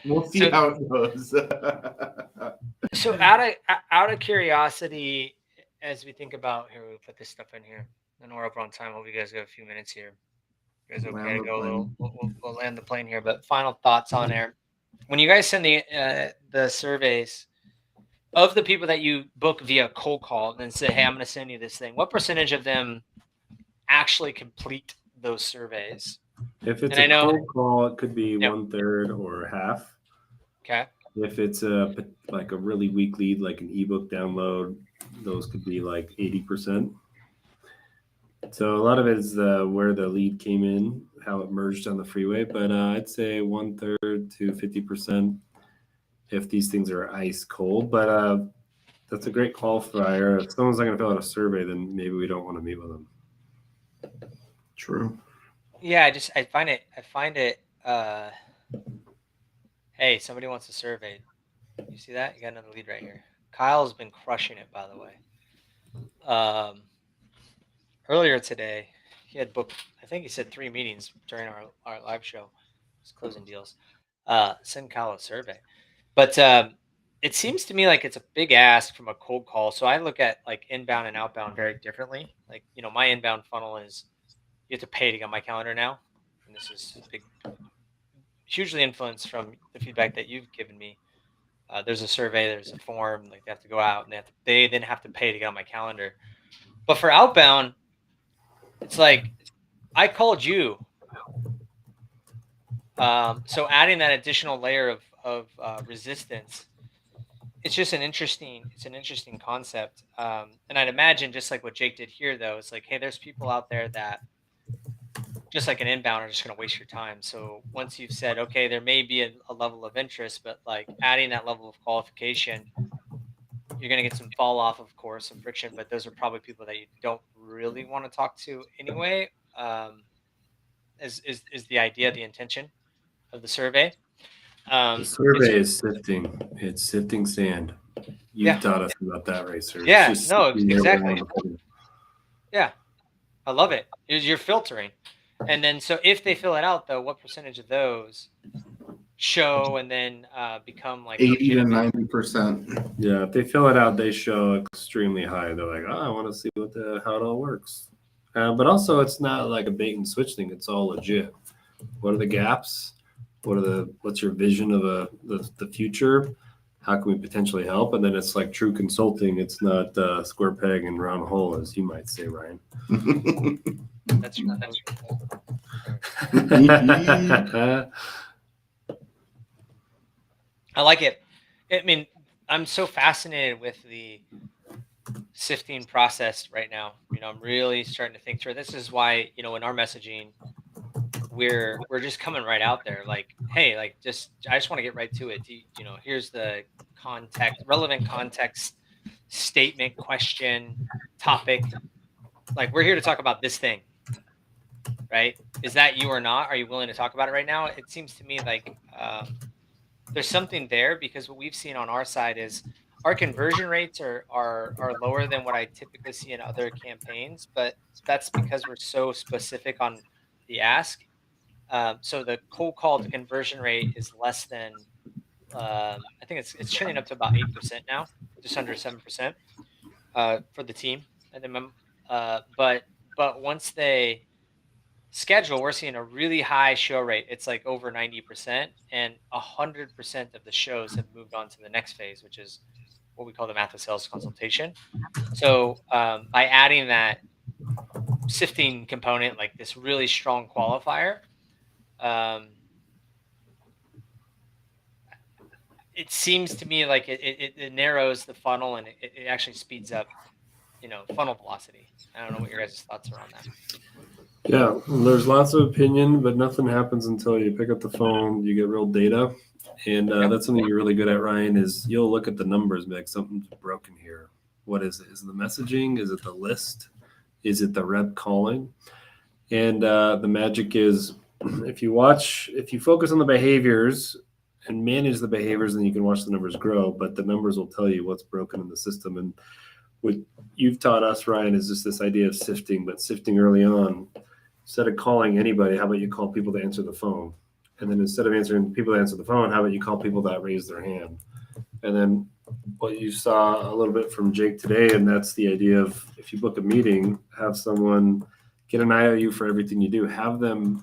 we'll see how it goes. So out of curiosity, as we think about here, we'll put this stuff in here. And we're up on time. Hope you guys got a few minutes here. You guys okay to go a little? We'll land the plane here. But final thoughts on air. When you guys send the surveys of the people that you book via cold call and then say, hey, I'm going to send you this thing, what percentage of them actually complete those surveys? If it's a cold call, it could be 1/3 or half. Okay. If it's like a really weak lead, like an ebook download, those could be like 80%. So a lot of it is where the lead came in, how it merged on the freeway. But I'd say 1/3 to 50% if these things are ice cold. But That's a great qualifier. If someone's not going to fill out a survey, then maybe we don't want to meet with them. True. Yeah, I find it, hey, somebody wants a survey. You see that? You got another lead right here. Kyle's been crushing it, by the way. Earlier today, he had booked, I think he said 3 meetings during our live show. He's closing deals. Send Kyle a survey. But it seems to me like it's a big ask from a cold call. So I look at like inbound and outbound very differently. Like, my inbound funnel is you have to pay to get on my calendar now. And this is hugely influenced from the feedback that you've given me. There's a survey, there's a form, like they have to go out and they then have to pay to get on my calendar. But for outbound, it's like I called you. So adding that additional layer of resistance, it's just an interesting concept. And I'd imagine just like what Jake did here, though, it's like, hey, there's people out there that just like an inbound are just going to waste your time. So once you've said, okay, there may be a level of interest, but like adding that level of qualification, you're going to get some fall off, of course, some friction, but those are probably people that you don't really want to talk to anyway. Is the idea, the intention of the survey. The survey is sifting. It's sifting sand. You've taught us about that, right, sir? Yeah, no, exactly. Yeah, I love it. You're filtering. And then, so if they fill it out, though, what percentage of those show and then become like 80 to 90%? Yeah, if they fill it out, they show extremely high. They're like, oh, I want to see how it all works. But also, it's not like a bait and switch thing. It's all legit. What are the gaps? What's your vision of the future? How can we potentially help? And then it's like true consulting. It's not square peg and round hole, as you might say, Ryan. That's I like it. I mean, I'm so fascinated with the sifting process right now. I'm really starting to think through. This is why, in our messaging, we're just coming right out there. Like, hey, like I just want to get right to it. Here's the relevant context, statement, question, topic. Like, we're here to talk about this thing, right? Is that you or not? Are you willing to talk about it right now? It seems to me like there's something there, because what we've seen on our side is our conversion rates are lower than what I typically see in other campaigns, but that's because we're so specific on the ask. So the cold call to conversion rate is less than, I think it's trending up to about 8% now, just under 7% for the team. And then, but once they schedule, we're seeing a really high show rate. It's like over 90%, and 100% of the shows have moved on to the next phase, which is what we call the math of sales consultation. So by adding that sifting component, like this really strong qualifier, it seems to me like it narrows the funnel, and it actually speeds up, funnel velocity. I don't know what your guys' thoughts are on that. Yeah, there's lots of opinion, but nothing happens until you pick up the phone, you get real data. And that's something you're really good at, Ryan, is you'll look at the numbers, be like, something's broken here. What is it? Is it the messaging? Is it the list? Is it the rep calling? And the magic is if you focus on the behaviors and manage the behaviors, then you can watch the numbers grow, but the numbers will tell you what's broken in the system. And what you've taught us, Ryan, is just this idea of sifting, but sifting early on. Instead of calling anybody, how about you call people to answer the phone? And then instead of answering people to answer the phone, how about you call people that raise their hand? And then what you saw a little bit from Jake today, and that's the idea of, if you book a meeting, have someone get an IOU for everything you do. Have them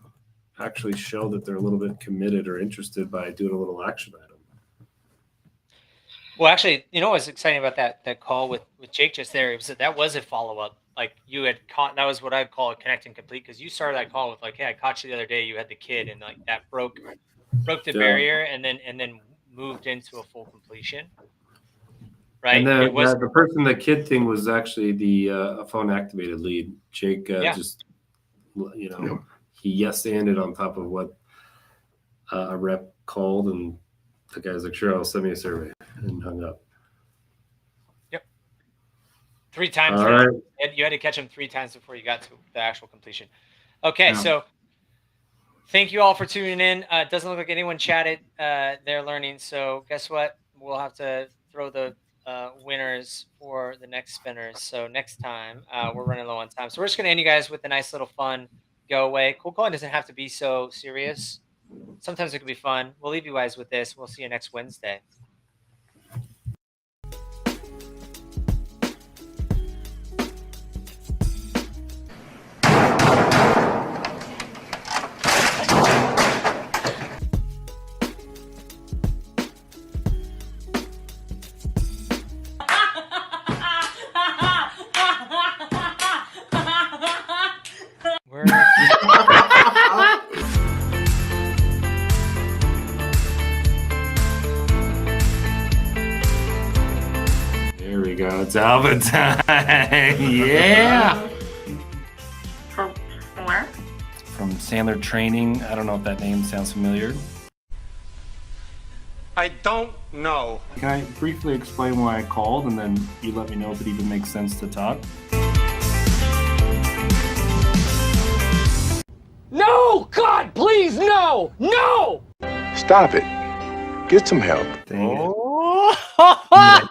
actually show that they're a little bit committed or interested by doing a little action item. Well, actually, what's exciting about that call with Jake just there was that was a follow-up. Like, you had caught, that was what I'd call a connect and complete, because you started that call with like, hey, I caught you the other day, you had the kid, and like that broke the barrier, and then moved into a full completion. Right. And then the person, the kid thing was actually the phone activated lead. Jake just, he yes-anded on top of what a rep called, and the guy's like, sure, I'll send me a survey, and hung up. Yep. 3 times. All right. You had to catch them 3 times before you got to the actual completion. Okay, Yeah. so thank you all for tuning in. It doesn't look like anyone chatted their learning. So guess what? We'll have to throw the winners for the next spinners. So next time, we're running low on time. So we're just going to end you guys with a nice little fun go away. Cold calling doesn't have to be so serious. Sometimes it can be fun. We'll leave you guys with this. We'll see you next Wednesday. There we go. It's Alba time. Yeah. From where? From Sandler Training. I don't know if that name sounds familiar. I don't know. Can I briefly explain why I called, and then you let me know if it even makes sense to talk? No! God, please, no! No! Stop it. Get some help. Dang it. Ha ha ha.